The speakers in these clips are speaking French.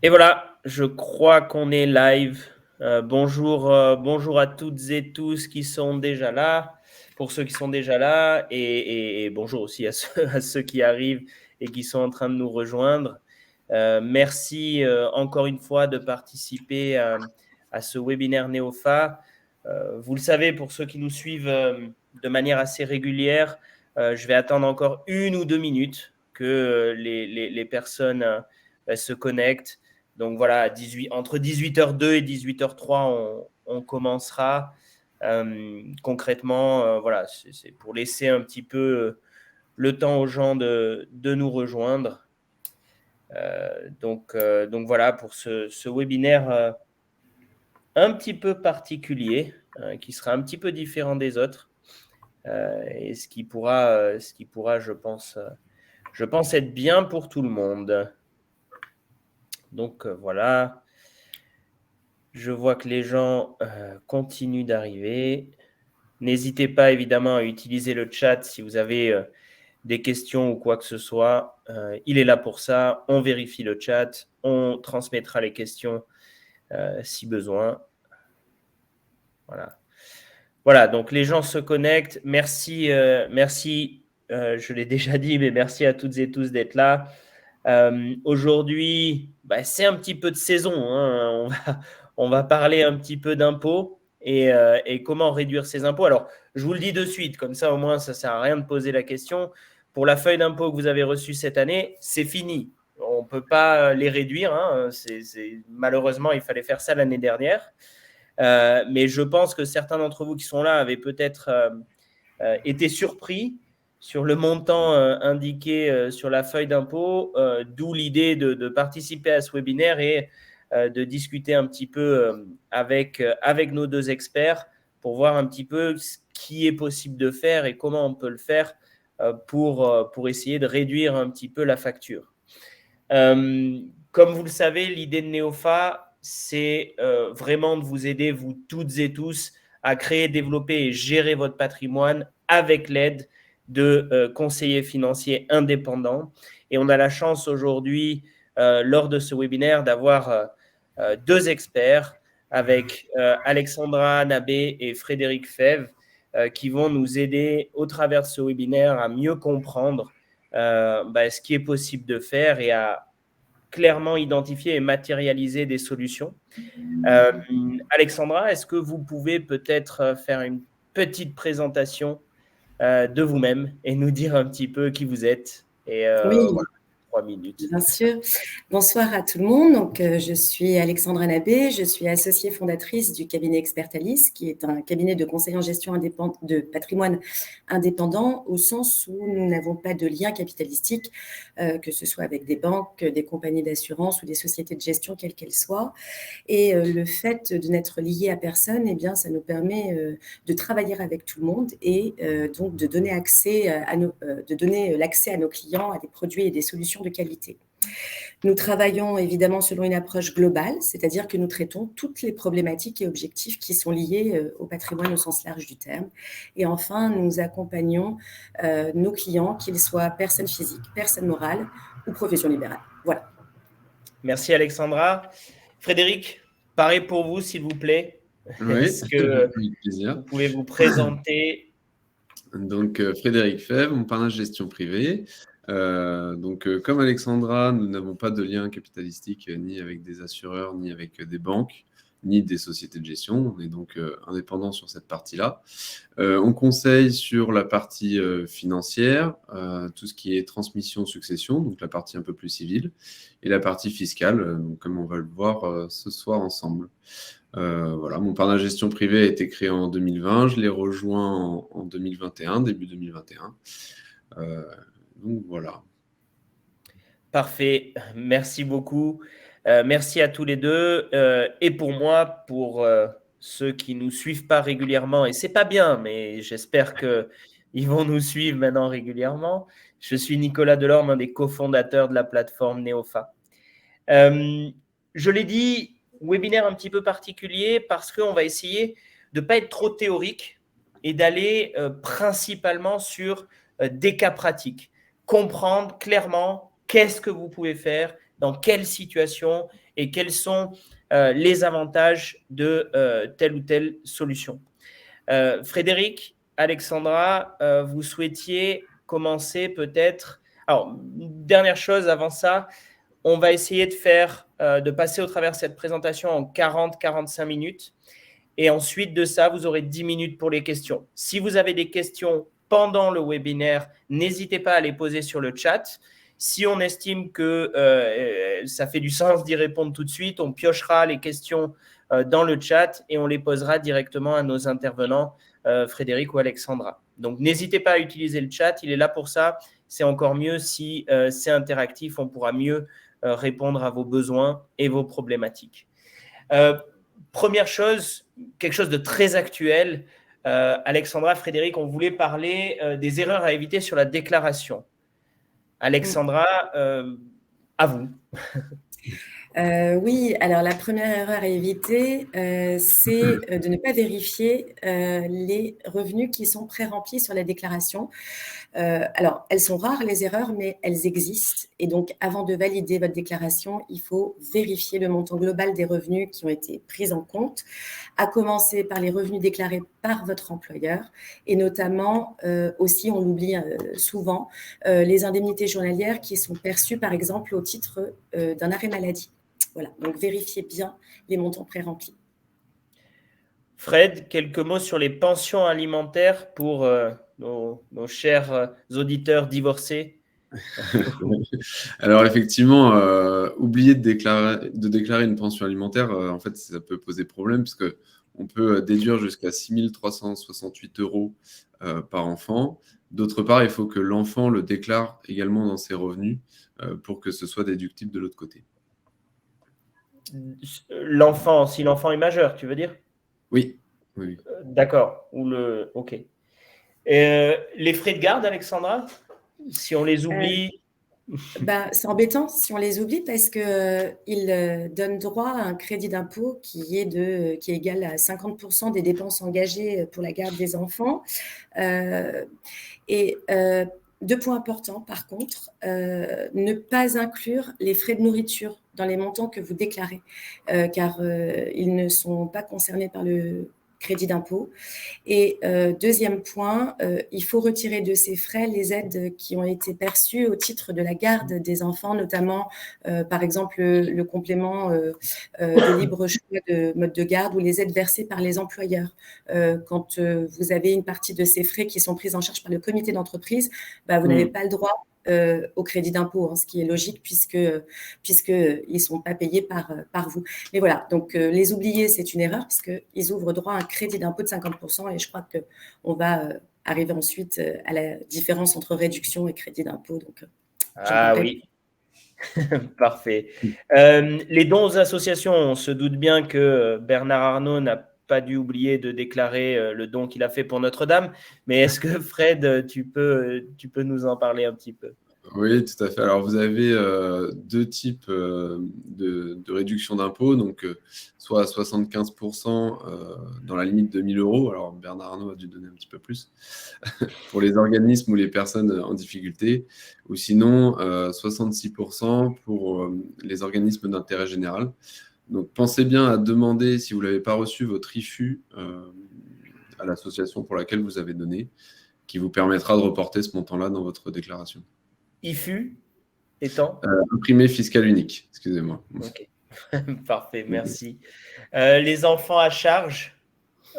Et voilà, je crois qu'on est live. Bonjour à toutes et tous qui sont déjà là, pour ceux qui sont déjà là, et bonjour aussi à à ceux qui arrivent et qui sont en train de nous rejoindre. Merci encore une fois de participer à ce webinaire Neofa. Vous le savez, pour ceux qui nous suivent de manière assez régulière, je vais attendre encore 1 ou 2 minutes que les personnes se connectent. Donc voilà, entre 18h02 et 18h03, on commencera. Concrètement, voilà, c'est pour laisser un petit peu le temps aux gens de nous rejoindre. Donc voilà, pour ce webinaire un petit peu particulier, qui sera un petit peu différent des autres, et ce qui pourra, je pense être bien pour tout le monde. Donc voilà. Je vois que les gens continuent d'arriver. N'hésitez pas évidemment à utiliser le chat si vous avez des questions ou quoi que ce soit. Il est là pour ça. On vérifie le chat. On transmettra les questions si besoin. Voilà. Voilà, donc les gens se connectent. Merci, je l'ai déjà dit, mais merci à toutes et tous d'être là. Aujourd'hui, c'est un petit peu de saison, hein. On va parler un petit peu d'impôts et comment réduire ces impôts. Alors, je vous le dis de suite, comme ça au moins ça ne sert à rien de poser la question. Pour la feuille d'impôt que vous avez reçue cette année, c'est fini. On ne peut pas les réduire, hein. Malheureusement, il fallait faire ça l'année dernière. Mais je pense que certains d'entre vous qui sont là avaient peut-être été surpris sur le montant indiqué sur la feuille d'impôt, d'où l'idée de participer à ce webinaire et de discuter un petit peu avec nos deux experts pour voir un petit peu ce qui est possible de faire et comment on peut le faire pour essayer de réduire un petit peu la facture. Comme vous le savez, l'idée de Neofa, c'est vraiment de vous aider, vous toutes et tous, à créer, développer et gérer votre patrimoine avec l'aide de conseillers financiers indépendants. Et on a la chance aujourd'hui, lors de ce webinaire, d'avoir deux experts avec Alexandra Nabé et Frédéric Fèvre qui vont nous aider au travers de ce webinaire à mieux comprendre ce qui est possible de faire et à clairement identifier et matérialiser des solutions. Alexandra, est-ce que vous pouvez peut-être faire une petite présentation de vous-même et nous dire un petit peu qui vous êtes et Oui. voilà, 3 minutes. Bien sûr. Bonsoir à tout le monde. Donc, je suis Alexandra Nabé, je suis associée fondatrice du cabinet Expertalis, qui est un cabinet de conseil en gestion de patrimoine indépendant, au sens où nous n'avons pas de lien capitalistique, que ce soit avec des banques, des compagnies d'assurance ou des sociétés de gestion, quelles qu'elles soient. Et le fait de n'être lié à personne, eh bien, ça nous permet de travailler avec tout le monde et donc de donner l'accès à nos clients à des produits et des solutions de qualité. Nous travaillons évidemment selon une approche globale, c'est-à-dire que nous traitons toutes les problématiques et objectifs qui sont liés au patrimoine au sens large du terme. Et enfin, nous accompagnons nos clients, qu'ils soient personnes physiques, personnes morales ou professions libérales. Voilà. Merci Alexandra. Frédéric, pareil pour vous, s'il vous plaît. Oui, Est-ce que avec plaisir. vous pouvez vous présenter? Donc, Frédéric Fèvre, mon parrain de gestion privée. Comme Alexandra, nous n'avons pas de lien capitalistique ni avec des assureurs, ni avec des banques, ni des sociétés de gestion. On est donc indépendant sur cette partie-là. On conseille sur la partie financière, tout ce qui est transmission-succession, donc la partie un peu plus civile, et la partie fiscale, comme on va le voir ce soir ensemble. Voilà, mon parrain de gestion privée a été créé en 2020. Je l'ai rejoint en 2021, début 2021. Donc voilà. Parfait, merci beaucoup. Merci à tous les deux. Et pour moi, pour ceux qui ne nous suivent pas régulièrement, et c'est pas bien, mais j'espère qu'ils vont nous suivre maintenant régulièrement. Je suis Nicolas Delorme, un des cofondateurs de la plateforme Neofa. Je l'ai dit, webinaire un petit peu particulier parce qu'on va essayer de ne pas être trop théorique et d'aller principalement sur des cas pratiques. Comprendre clairement qu'est-ce que vous pouvez faire, dans quelle situation et quels sont les avantages de telle ou telle solution. Frédéric, Alexandra, vous souhaitiez commencer peut-être. Alors, dernière chose avant ça, on va essayer de passer au travers de cette présentation en 40-45 minutes. Et ensuite de ça, vous aurez 10 minutes pour les questions. Si vous avez des questions pendant le webinaire, n'hésitez pas à les poser sur le chat. Si on estime que ça fait du sens d'y répondre tout de suite, on piochera les questions dans le chat et on les posera directement à nos intervenants, Frédéric ou Alexandra. Donc, n'hésitez pas à utiliser le chat, il est là pour ça. C'est encore mieux si c'est interactif, on pourra mieux répondre à vos besoins et vos problématiques. Première chose, quelque chose de très actuel. Alexandra, Frédéric, on voulait parler des erreurs à éviter sur la déclaration. Alexandra, à vous. Oui, alors la première erreur à éviter, c'est de ne pas vérifier les revenus qui sont pré-remplis sur la déclaration. Alors, elles sont rares, les erreurs, mais elles existent. Et donc, avant de valider votre déclaration, il faut vérifier le montant global des revenus qui ont été pris en compte, à commencer par les revenus déclarés par votre employeur et notamment, aussi, on l'oublie souvent, les indemnités journalières qui sont perçues, par exemple, au titre d'un arrêt maladie. Voilà, donc vérifiez bien les montants pré-remplis. Fred, quelques mots sur les pensions alimentaires pour nos chers auditeurs divorcés. Alors effectivement, oublier de déclarer une pension alimentaire, en fait, ça peut poser problème puisque on peut déduire jusqu'à 6 368 € par enfant. D'autre part, il faut que l'enfant le déclare également dans ses revenus pour que ce soit déductible de l'autre côté. L'enfant, si l'enfant est majeur, tu veux dire? Oui. Oui. D'accord. Ok. Les frais de garde, Alexandra, si on les oublie. C'est embêtant si on les oublie parce qu'ils donnent droit à un crédit d'impôt qui est égal à 50% des dépenses engagées pour la garde des enfants. Deux points importants, par contre, ne pas inclure les frais de nourriture dans les montants que vous déclarez, car ils ne sont pas concernés par le crédit d'impôt. Et deuxième point, il faut retirer de ces frais les aides qui ont été perçues au titre de la garde des enfants, notamment par exemple le complément de libre choix de mode de garde ou les aides versées par les employeurs. Quand vous avez une partie de ces frais qui sont prises en charge par le comité d'entreprise, vous n'avez pas le droit au crédit d'impôt, ce qui est logique puisque ils sont pas payés par vous. Mais voilà, donc les oublier, c'est une erreur puisqu'ils ouvrent droit à un crédit d'impôt de 50% et je crois qu'on va arriver ensuite à la différence entre réduction et crédit d'impôt. Donc, oui, parfait. Les dons aux associations, on se doute bien que Bernard Arnault n'a pas dû oublier de déclarer le don qu'il a fait pour Notre-Dame. Mais est-ce que Fred, tu peux nous en parler un petit peu? Oui, tout à fait. Alors, vous avez deux types de réduction d'impôt, donc soit à 75% dans la limite de 1 000 €. Alors, Bernard Arnault a dû donner un petit peu plus pour les organismes ou les personnes en difficulté, ou sinon 66% pour les organismes d'intérêt général. Donc, pensez bien à demander, si vous ne l'avez pas reçu, votre IFU à l'association pour laquelle vous avez donné, qui vous permettra de reporter ce montant-là dans votre déclaration. IFU étant imprimé fiscal unique, excusez-moi. Ok, parfait, merci. Les enfants à charge,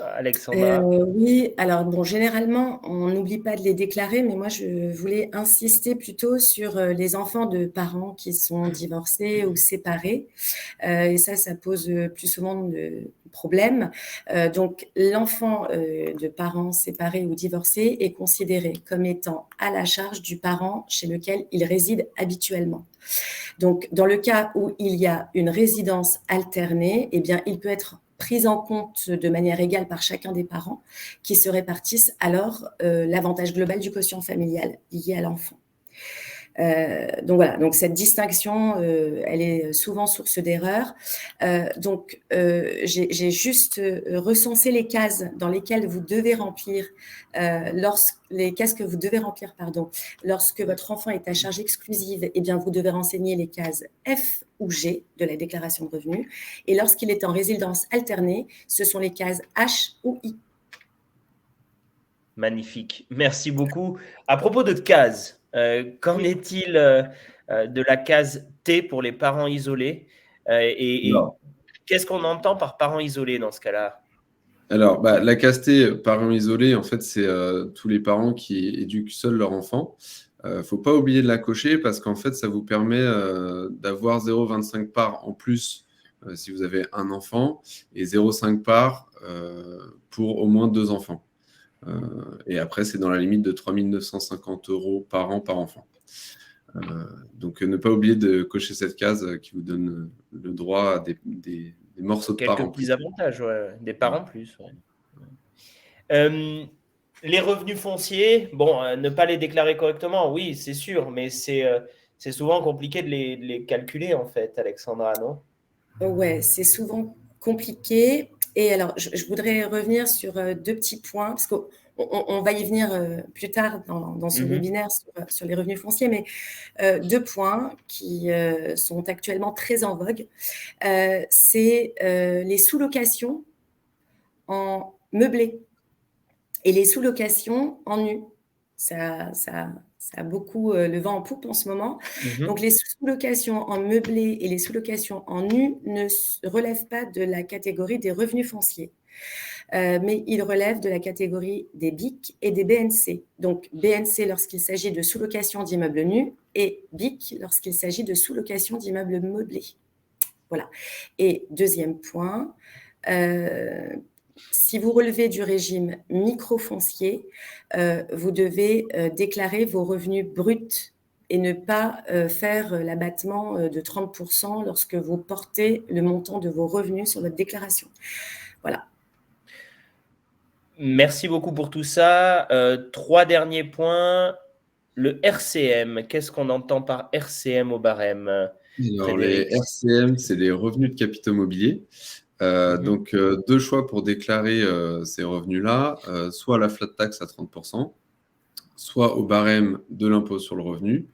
Alexandra? Oui, alors bon, généralement, on n'oublie pas de les déclarer, mais moi, je voulais insister plutôt sur les enfants de parents qui sont divorcés ou séparés. Et ça pose plus souvent de problèmes. Donc, l'enfant de parents séparés ou divorcés est considéré comme étant à la charge du parent chez lequel il réside habituellement. Donc, dans le cas où il y a une résidence alternée, eh bien, il peut être prise en compte de manière égale par chacun des parents qui se répartissent alors l'avantage global du quotient familial lié à l'enfant. Donc voilà, donc cette distinction, elle est souvent source d'erreur. J'ai juste recensé les cases dans lesquelles vous devez remplir, les cases que vous devez remplir, pardon, lorsque votre enfant est à charge exclusive, eh bien vous devez renseigner les cases F ou G de la déclaration de revenus. Et lorsqu'il est en résidence alternée, ce sont les cases H ou I. Magnifique. Merci beaucoup. À propos de cases, qu'en est-il de la case T pour les parents isolés et qu'est-ce qu'on entend par parents isolés dans ce cas-là? Alors, la case T, parents isolés, en fait, c'est tous les parents qui éduquent seuls leur enfant. Faut pas oublier de la cocher parce qu'en fait, ça vous permet d'avoir 0,25 parts en plus si vous avez un enfant et 0,5 parts pour au moins 2 enfants. Et après, c'est dans la limite de 3 950 € par an par enfant. Donc, ne pas oublier de cocher cette case qui vous donne le droit à des morceaux de parts en plus. Quelques petits avantages, ouais. Des parts en plus. Ouais. Les revenus fonciers, bon, ne pas les déclarer correctement, oui, c'est sûr, mais c'est souvent compliqué de les calculer, en fait, Alexandra, non? Ouais, c'est souvent compliqué. Et alors, je voudrais revenir sur 2 petits points, parce qu'on va y venir plus tard dans ce webinaire sur les revenus fonciers, mais 2 points qui sont actuellement très en vogue. C'est les sous-locations en meublé et les sous-locations en nu. Ça a beaucoup le vent en poupe en ce moment. Donc, les sous-locations en meublé et les sous-locations en nu ne relèvent pas de la catégorie des revenus fonciers, mais ils relèvent de la catégorie des BIC et des BNC. Donc, BNC lorsqu'il s'agit de sous-location d'immeubles nus et BIC lorsqu'il s'agit de sous-location d'immeubles meublés. Voilà. Et deuxième point, si vous relevez du régime microfoncier, vous devez déclarer vos revenus bruts et ne pas faire l'abattement de 30% lorsque vous portez le montant de vos revenus sur votre déclaration. Voilà. Merci beaucoup pour tout ça. 3 derniers points. Le RCM, qu'est-ce qu'on entend par RCM au barème? Alors, les RCM, c'est les revenus de capitaux mobiliers. Donc, 2 choix pour déclarer ces revenus-là, soit la flat tax à 30%, soit au barème de l'impôt sur le revenu,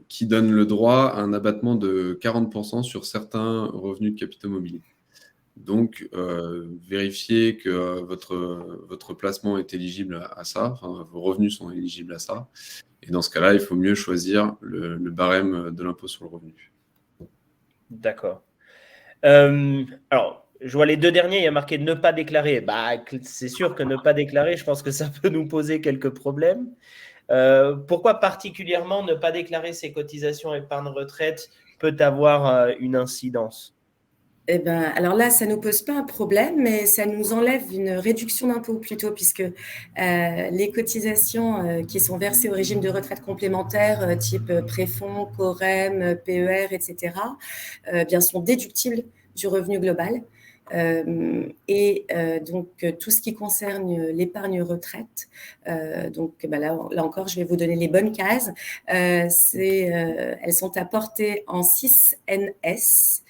qui donne le droit à un abattement de 40% sur certains revenus de capitaux mobiliers. Donc, vérifiez que votre placement est éligible à ça, enfin, vos revenus sont éligibles à ça. Et dans ce cas-là, il faut mieux choisir le barème de l'impôt sur le revenu. D'accord. Alors, je vois les 2 derniers, il y a marqué ne pas déclarer. C'est sûr que ne pas déclarer, je pense que ça peut nous poser quelques problèmes. Pourquoi particulièrement ne pas déclarer ses cotisations épargne retraite peut avoir une incidence? Eh ben, alors là, ça ne nous pose pas un problème, mais ça nous enlève une réduction d'impôt plutôt, puisque les cotisations qui sont versées au régime de retraite complémentaire, type préfonds, Corem, PER, etc., bien, sont déductibles du revenu global. Donc, tout ce qui concerne l'épargne retraite, là encore, je vais vous donner les bonnes cases. Elles sont apportées en 6NS,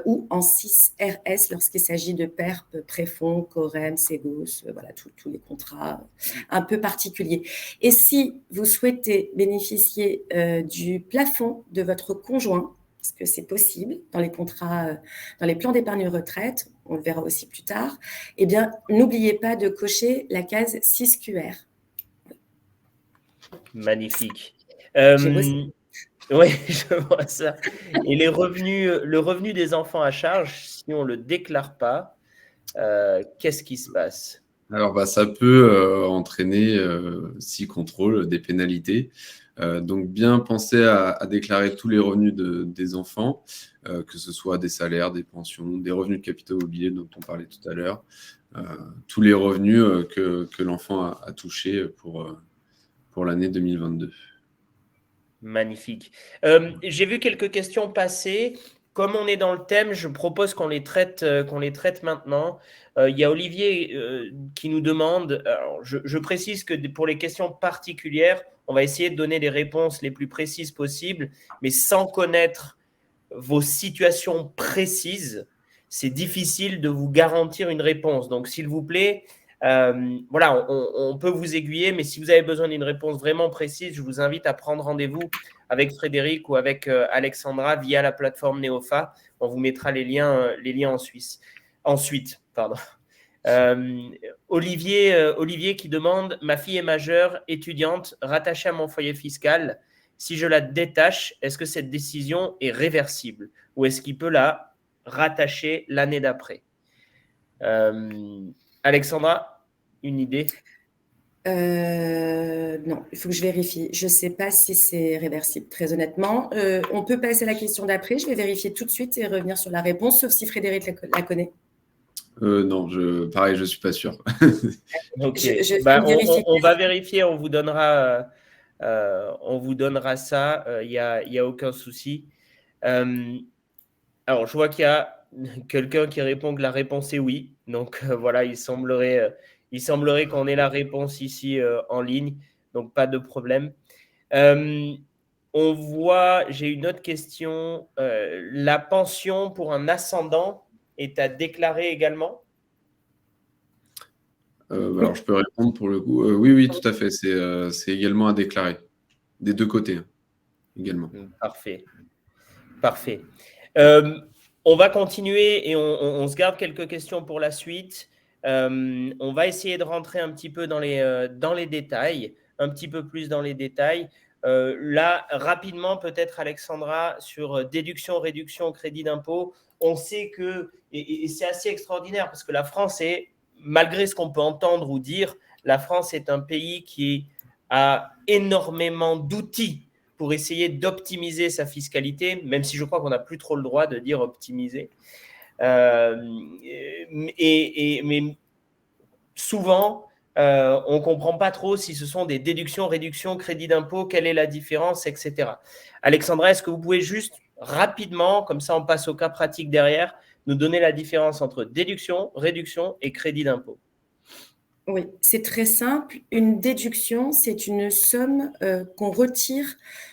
ou en 6RS lorsqu'il s'agit de PERP, préfonds, Corem, Ségos, voilà, tous les contrats un peu particuliers. Et si vous souhaitez bénéficier du plafond de votre conjoint, parce que c'est possible dans les contrats, dans les plans d'épargne retraite, on le verra aussi plus tard, eh bien, n'oubliez pas de cocher la case 6QR. Magnifique. J'ai bossé. Oui, je vois ça. Et le revenu des enfants à charge, si on ne le déclare pas, qu'est-ce qui se passe? Alors, ça peut entraîner, si contrôle, des pénalités. Donc, bien penser à déclarer tous les revenus des enfants, que ce soit des salaires, des pensions, des revenus de capitaux mobiliers dont on parlait tout à l'heure, tous les revenus que l'enfant a touchés pour l'année 2022. Magnifique. J'ai vu quelques questions passer. comme on est dans le thème, je propose qu'on les traite maintenant. Il y a Olivier qui nous demande, alors je précise que pour les questions particulières, on va essayer de donner les réponses les plus précises possibles, mais sans connaître vos situations précises, c'est difficile de vous garantir une réponse. Donc, s'il vous plaît, voilà, on peut vous aiguiller, mais si vous avez besoin d'une réponse vraiment précise, je vous invite à prendre rendez-vous avec Frédéric ou avec Alexandra via la plateforme Neofa. On vous mettra les liens ensuite. Pardon. Olivier qui demande: ma fille est majeure, étudiante, rattachée à mon foyer fiscal. Si je la détache, est-ce que cette décision est réversible ou est-ce qu'il peut la rattacher l'année d'après? Alexandra, une idée? Non, il faut que je vérifie. Je ne sais pas si c'est réversible, très honnêtement. On peut passer à la question d'après. Je vais vérifier tout de suite et revenir sur la réponse, sauf si Frédéric la connaît. Non, pareil, je ne suis pas sûr. Ok. On va vérifier, on vous donnera ça. Il n'y a aucun souci. Alors, je vois qu'il y a quelqu'un qui répond que la réponse est oui. Donc, voilà, il semblerait qu'on ait la réponse ici en ligne. Donc, pas de problème. On voit, j'ai une autre question. La pension pour un ascendant est à déclarer également? Alors, je peux répondre pour le coup. Oui, tout à fait. C'est également à déclarer. Des deux côtés, hein, également. Parfait. On va continuer et on se garde quelques questions pour la suite. On va essayer de rentrer un petit peu dans les détails, un petit peu plus dans les détails. Là, rapidement, peut-être Alexandra, sur déduction, réduction, crédit d'impôt, on sait que, et c'est assez extraordinaire parce que la France est, malgré ce qu'on peut entendre ou dire, la France est un pays qui a énormément d'outils pour essayer d'optimiser sa fiscalité, même si je crois qu'on n'a plus trop le droit de dire optimiser. Mais souvent, on ne comprend pas trop si ce sont des déductions, réductions, crédits d'impôt, quelle est la différence, etc. Alexandra, est-ce que vous pouvez juste rapidement, comme ça on passe au cas pratique derrière, nous donner la différence entre déduction, réduction et crédit d'impôt? Oui, c'est très simple. Une déduction, c'est une somme qu'on retire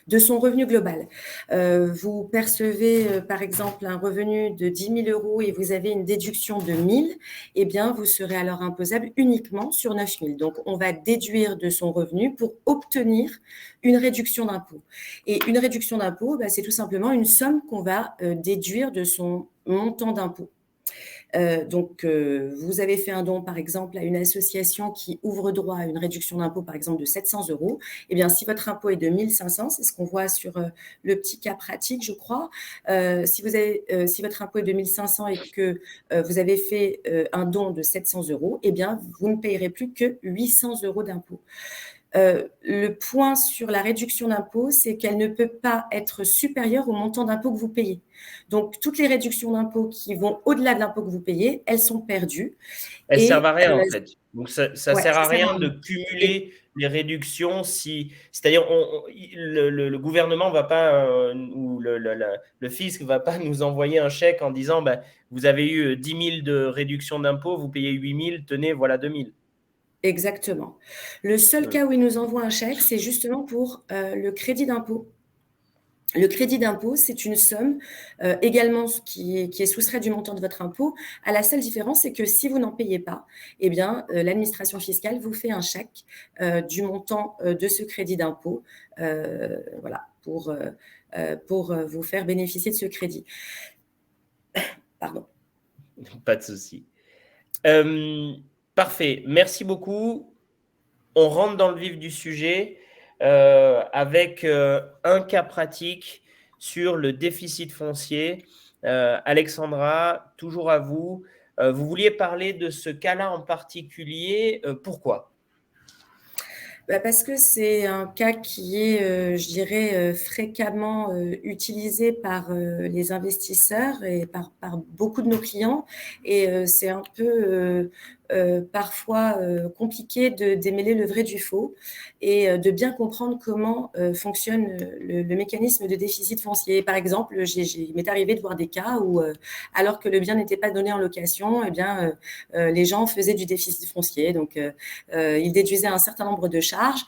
de son revenu global. Vous percevez, par exemple, un revenu de 10 000 € et vous avez une déduction de 1 000, eh bien, vous serez alors imposable uniquement sur 9 000. Donc, on va déduire de son revenu pour obtenir une réduction d'impôt. Et une réduction d'impôt, c'est tout simplement une somme qu'on va déduire de son montant d'impôt. Donc, vous avez fait un don, par exemple, à une association qui ouvre droit à une réduction d'impôt, par exemple, de 700 €. Eh bien, si votre impôt est de 1 500, c'est ce qu'on voit sur le petit cas pratique, je crois. Si votre impôt est de 1 500 et que vous avez fait un don de 700 €, eh bien, vous ne payerez plus que 800 € d'impôt. Le point sur la réduction d'impôt, c'est qu'elle ne peut pas être supérieure au montant d'impôt que vous payez. Donc, toutes les réductions d'impôt qui vont au-delà de l'impôt que vous payez, elles sont perdues. Elles ne servent à rien, en fait. Donc, ça ne sert à rien de cumuler les réductions. C'est-à-dire, le gouvernement ne va pas, ou le fisc ne va pas nous envoyer un chèque en disant vous avez eu 10 000 de réduction d'impôt, vous payez 8 000, tenez, voilà 2 000. Exactement. Le seul cas où il nous envoie un chèque, c'est justement pour le crédit d'impôt. Le crédit d'impôt, c'est une somme également qui est soustrait du montant de votre impôt. À la seule différence, c'est que si vous n'en payez pas, eh bien, l'administration fiscale vous fait un chèque du montant de ce crédit d'impôt, voilà, pour vous faire bénéficier de ce crédit. Pardon. Pas de souci. Parfait, merci beaucoup. On rentre dans le vif du sujet avec un cas pratique sur le déficit foncier. Alexandra, toujours à vous. Vous vouliez parler de ce cas-là en particulier. Pourquoi ? Parce que c'est un cas qui est, je dirais, fréquemment utilisé par les investisseurs et par beaucoup de nos clients. Et c'est un peu parfois compliqué de démêler le vrai du faux et de bien comprendre comment fonctionne le mécanisme de déficit foncier. Par exemple, il m'est arrivé de voir des cas où, alors que le bien n'était pas donné en location, eh bien, les gens faisaient du déficit foncier. Donc, ils déduisaient un certain nombre de charges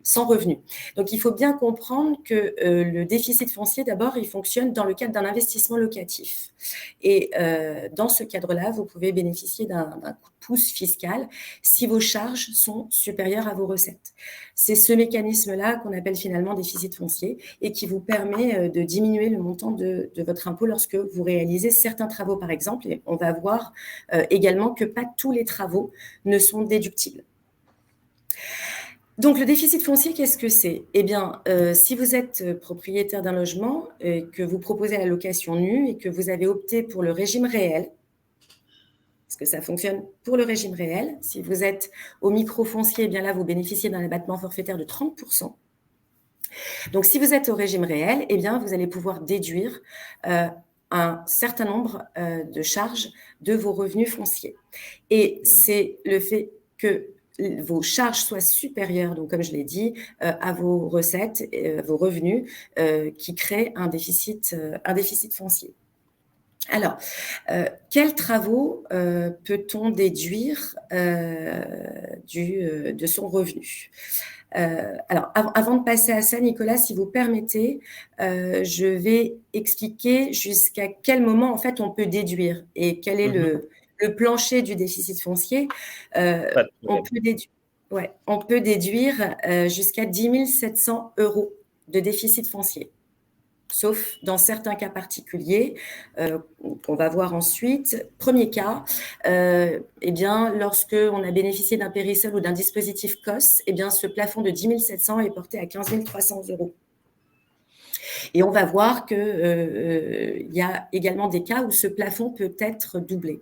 sans revenu. Donc, il faut bien comprendre que le déficit foncier, d'abord, il fonctionne dans le cadre d'un investissement locatif. Et dans ce cadre-là, vous pouvez bénéficier d'un coup de pouce fiscal si vos charges sont supérieures à vos recettes. C'est ce mécanisme-là qu'on appelle finalement déficit foncier et qui vous permet de diminuer le montant de votre impôt lorsque vous réalisez certains travaux, par exemple. Et on va voir également que pas tous les travaux ne sont déductibles. Donc, le déficit foncier, qu'est-ce que c'est? Eh bien, si vous êtes propriétaire d'un logement et que vous proposez la location nue et que vous avez opté pour le régime réel, parce que ça fonctionne pour le régime réel, si vous êtes au micro-foncier, eh bien là, vous bénéficiez d'un abattement forfaitaire de 30%. Donc, si vous êtes au régime réel, eh bien, vous allez pouvoir déduire un certain nombre de charges de vos revenus fonciers. Et c'est le fait que vos charges soient supérieures, donc comme je l'ai dit, à vos recettes, vos revenus, qui créent un déficit foncier. Alors, quels travaux peut-on déduire de son revenu? Alors, avant de passer à ça, Nicolas, si vous permettez, je vais expliquer jusqu'à quel moment, en fait, on peut déduire et quel est le plancher du déficit foncier. On peut déduire jusqu'à 10 700 € de déficit foncier, sauf dans certains cas particuliers qu'on va voir ensuite. Premier cas, eh bien, lorsque on a bénéficié d'un périsol ou d'un dispositif COS, eh bien, ce plafond de 10 700 est porté à 15 300 €. Et on va voir qu'il y a également des cas où ce plafond peut être doublé.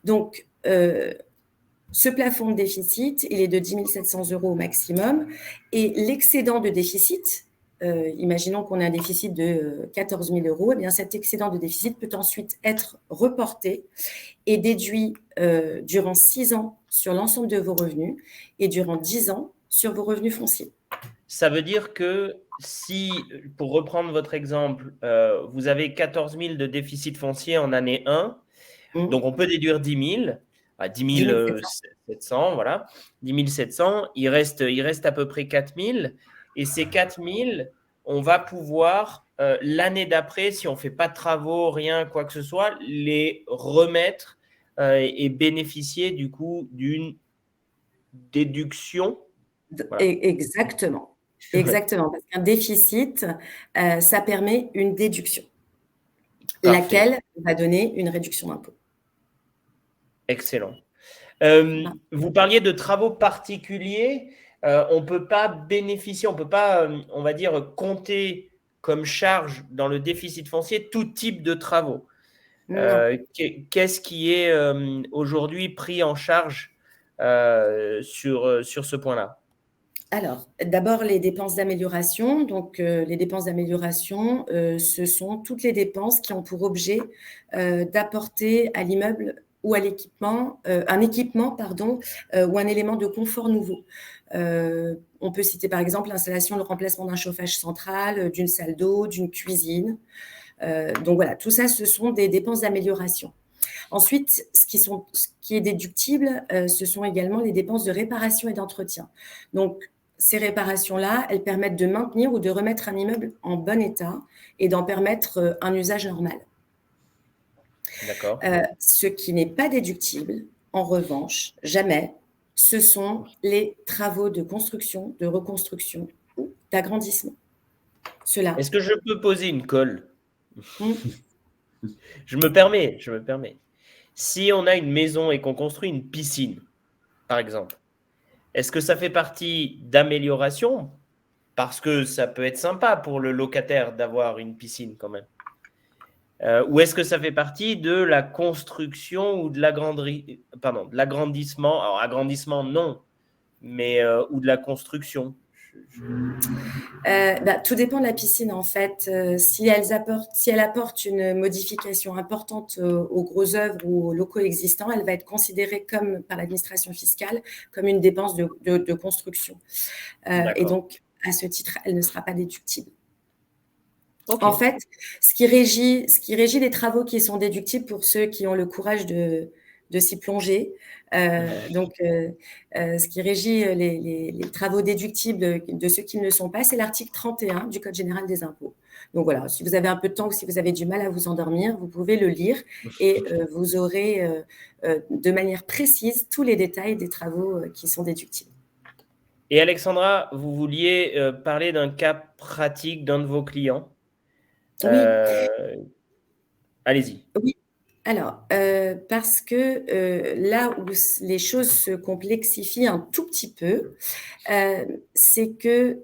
Donc, ce plafond de déficit, il est de 10 700 € au maximum. Et l'excédent de déficit, imaginons qu'on a un déficit de 14 000 €, eh bien cet excédent de déficit peut ensuite être reporté et déduit durant 6 ans sur l'ensemble de vos revenus et durant 10 ans sur vos revenus fonciers. Ça veut dire que si, pour reprendre votre exemple, vous avez 14 000 de déficit foncier en année 1, donc on peut déduire 10 000, à 10 700, voilà, 10 700, il reste à peu près 4 000, et ces 4 000, on va pouvoir, l'année d'après, si on ne fait pas de travaux, rien, quoi que ce soit, les remettre et bénéficier du coup d'une déduction. Voilà. Exactement. Exactement, parce qu'un déficit, ça permet une déduction, laquelle va donner une réduction d'impôt. Excellent. Vous parliez de travaux particuliers. On ne peut pas bénéficier, on ne peut pas, on va dire, compter comme charge dans le déficit foncier tout type de travaux. Qu'est-ce qui est aujourd'hui pris en charge sur ce point-là? Alors, d'abord, les dépenses d'amélioration. Donc, les dépenses d'amélioration, ce sont toutes les dépenses qui ont pour objet d'apporter à l'immeuble ou à l'équipement, un équipement, ou un élément de confort nouveau. On peut citer par exemple l'installation, le remplacement d'un chauffage central, d'une salle d'eau, d'une cuisine. Donc voilà, tout ça, ce sont des dépenses d'amélioration. Ensuite, ce qui est déductible, ce sont également les dépenses de réparation et d'entretien. Donc, ces réparations-là, elles permettent de maintenir ou de remettre un immeuble en bon état et d'en permettre un usage normal. D'accord. Ce qui n'est pas déductible, en revanche, jamais, ce sont les travaux de construction, de reconstruction ou d'agrandissement. Est-ce que je peux poser une colle? Je me permets. Si on a une maison et qu'on construit une piscine, par exemple, est-ce que ça fait partie d'amélioration? Parce que ça peut être sympa pour le locataire d'avoir une piscine quand même. Ou est-ce que ça fait partie de la construction ou de l'agrandissement? Alors, agrandissement, non, mais ou de la construction. Tout dépend de la piscine, en fait. Si elle apporte une modification importante aux gros œuvres ou aux locaux existants, elle va être considérée par l'administration fiscale comme une dépense de construction. Et donc, à ce titre, elle ne sera pas déductible. Okay. En fait, ce qui régit les travaux qui sont déductibles pour ceux qui ont le courage de s'y plonger. Ce qui régit les travaux déductibles de ceux qui ne le sont pas, c'est l'article 31 du Code général des impôts. Donc voilà, si vous avez un peu de temps ou si vous avez du mal à vous endormir, vous pouvez le lire et vous aurez de manière précise tous les détails des travaux qui sont déductibles. Et Alexandra, vous vouliez parler d'un cas pratique d'un de vos clients. Oui. Allez-y. Oui. Alors, parce que là où les choses se complexifient un tout petit peu, c'est que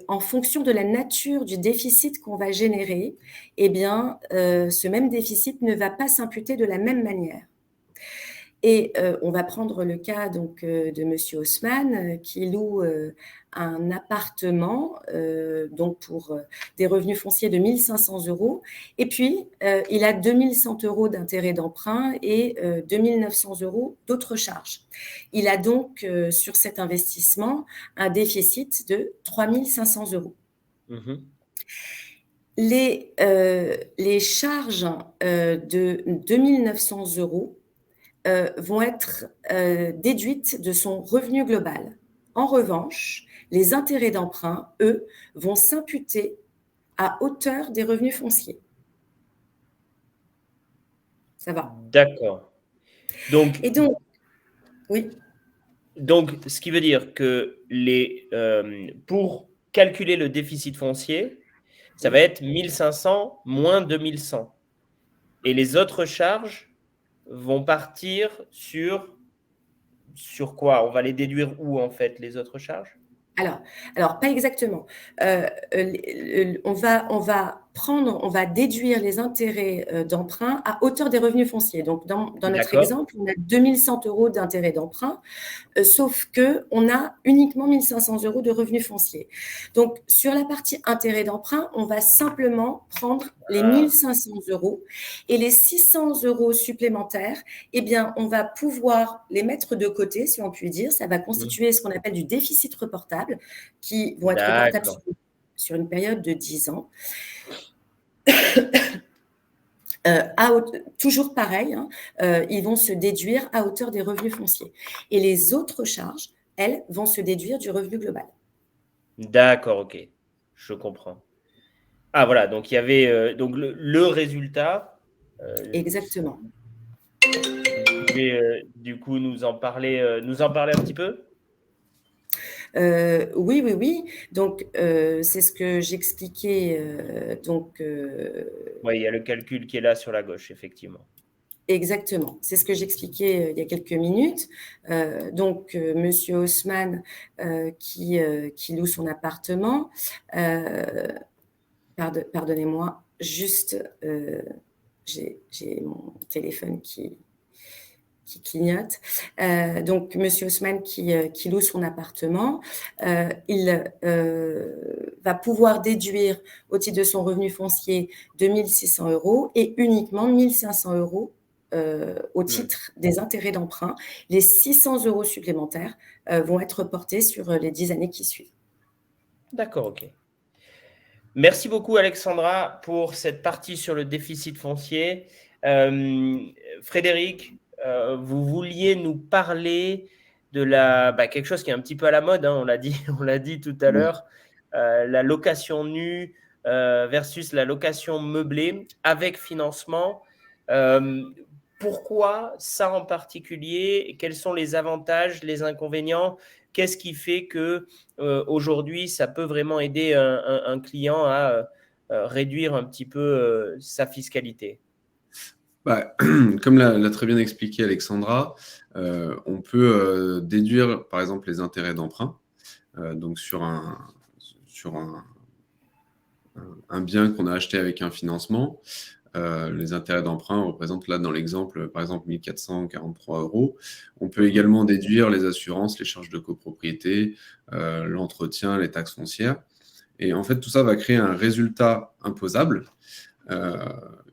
en fonction de la nature du déficit qu'on va générer, eh bien, ce même déficit ne va pas s'imputer de la même manière. Et on va prendre le cas donc de Monsieur Haussmann qui loue un appartement donc pour des revenus fonciers de 1 500 €. Et puis, il a 2 100 € d'intérêt d'emprunt et 2 900 € d'autres charges. Il a donc sur cet investissement un déficit de 3 500 €. Mmh. Les charges de 2 900 € vont être déduites de son revenu global. En revanche, les intérêts d'emprunt, eux, vont s'imputer à hauteur des revenus fonciers. Ça va? D'accord. Donc, oui. Donc, ce qui veut dire que pour calculer le déficit foncier, ça va être 1 500 moins 2 100. Et les autres charges vont partir sur quoi? On va les déduire où, en fait, les autres charges? Alors, pas exactement. On va déduire les intérêts d'emprunt à hauteur des revenus fonciers. Donc, dans notre exemple, on a 2 100 € d'intérêt d'emprunt, sauf qu'on a uniquement 1 500 € de revenus fonciers. Donc, sur la partie intérêt d'emprunt, on va simplement prendre les 1 500 € et les 600 € supplémentaires, eh bien, on va pouvoir les mettre de côté, si on peut dire. Ça va constituer ce qu'on appelle du déficit reportable, qui vont être reportables sur une période de 10 ans. Toujours pareil, hein, ils vont se déduire à hauteur des revenus fonciers. Et les autres charges, elles, vont se déduire du revenu global. D'accord, ok. Je comprends. Ah voilà, donc il y avait donc le résultat. Exactement. Vous pouvez du coup nous en parler un petit peu? Oui. Donc, c'est ce que j'expliquais. Oui, il y a le calcul qui est là sur la gauche, effectivement. Exactement. C'est ce que j'expliquais il y a quelques minutes. Monsieur Haussmann qui loue son appartement. Pardonnez-moi, juste, j'ai mon téléphone qui clignote. Monsieur Haussmann qui loue son appartement, il va pouvoir déduire au titre de son revenu foncier 2 600 € et uniquement 1 500 € au titre des intérêts d'emprunt. Les 600 € supplémentaires vont être portés sur les 10 années qui suivent. D'accord, ok. Merci beaucoup Alexandra pour cette partie sur le déficit foncier. Frédéric, vous vouliez nous parler de quelque chose qui est un petit peu à la mode, hein, on l'a dit tout à l'heure, la location nue versus la location meublée avec financement. Pourquoi ça en particulier? Quels sont les avantages, les inconvénients? Qu'est-ce qui fait que aujourd'hui, ça peut vraiment aider un client à réduire un petit peu sa fiscalité? Comme l'a très bien expliqué Alexandra, on peut déduire par exemple les intérêts d'emprunt donc sur un bien qu'on a acheté avec un financement. Les intérêts d'emprunt représentent là dans l'exemple par exemple 1 443 €. On peut également déduire les assurances, les charges de copropriété, l'entretien, les taxes foncières. Et en fait, tout ça va créer un résultat imposable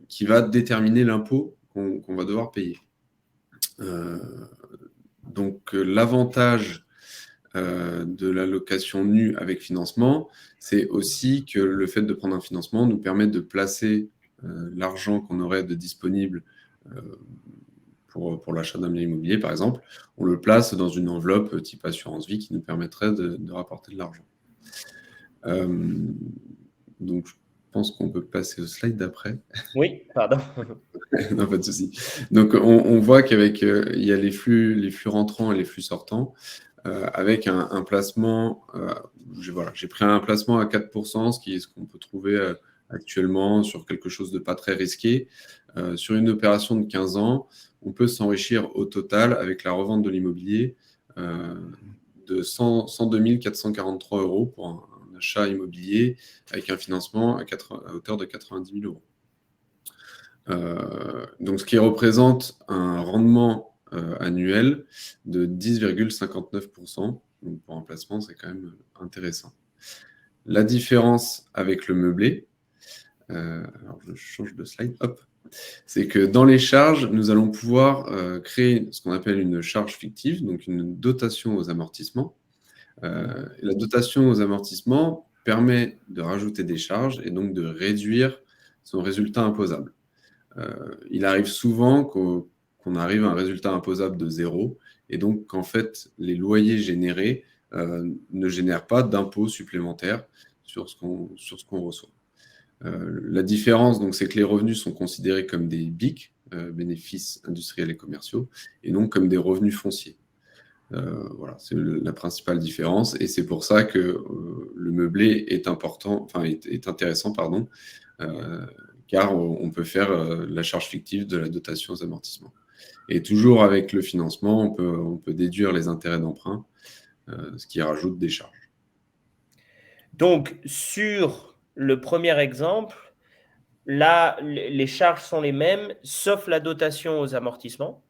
qui va déterminer l'impôt qu'on va devoir payer. Donc, l'avantage de la location nue avec financement, c'est aussi que le fait de prendre un financement nous permet de placer l'argent qu'on aurait de disponible pour l'achat d'un bien immobilier, par exemple, on le place dans une enveloppe type assurance vie qui nous permettrait de rapporter de l'argent. Donc, je pense qu'on peut passer au slide d'après. Oui, pardon. Non, pas de souci. Donc, on voit qu'avec il y a les flux rentrants et les flux sortants, avec un placement, j'ai pris un placement à 4%, ce qu'on peut trouver actuellement sur quelque chose de pas très risqué. Sur une opération de 15 ans, on peut s'enrichir au total avec la revente de l'immobilier de 102 443 € pour un achat immobilier avec un financement à hauteur de 90 000 €. Donc, ce qui représente un rendement annuel de 10,59%. Donc, pour un placement, c'est quand même intéressant. La différence avec le meublé, alors je change de slide, hop, c'est que dans les charges, nous allons pouvoir créer ce qu'on appelle une charge fictive, donc une dotation aux amortissements. La dotation aux amortissements permet de rajouter des charges et donc de réduire son résultat imposable. Il arrive souvent qu'on arrive à un résultat imposable de 0 et donc qu'en fait, les loyers générés ne génèrent pas d'impôts supplémentaires sur ce qu'on reçoit. La différence, donc, c'est que les revenus sont considérés comme des BIC, bénéfices industriels et commerciaux, et non comme des revenus fonciers. Voilà, c'est la principale différence, et c'est pour ça que le meublé est intéressant, pardon, car on peut faire la charge fictive de la dotation aux amortissements. Et toujours avec le financement, on peut déduire les intérêts d'emprunt, ce qui rajoute des charges. Donc, sur le premier exemple, là, les charges sont les mêmes, sauf la dotation aux amortissements.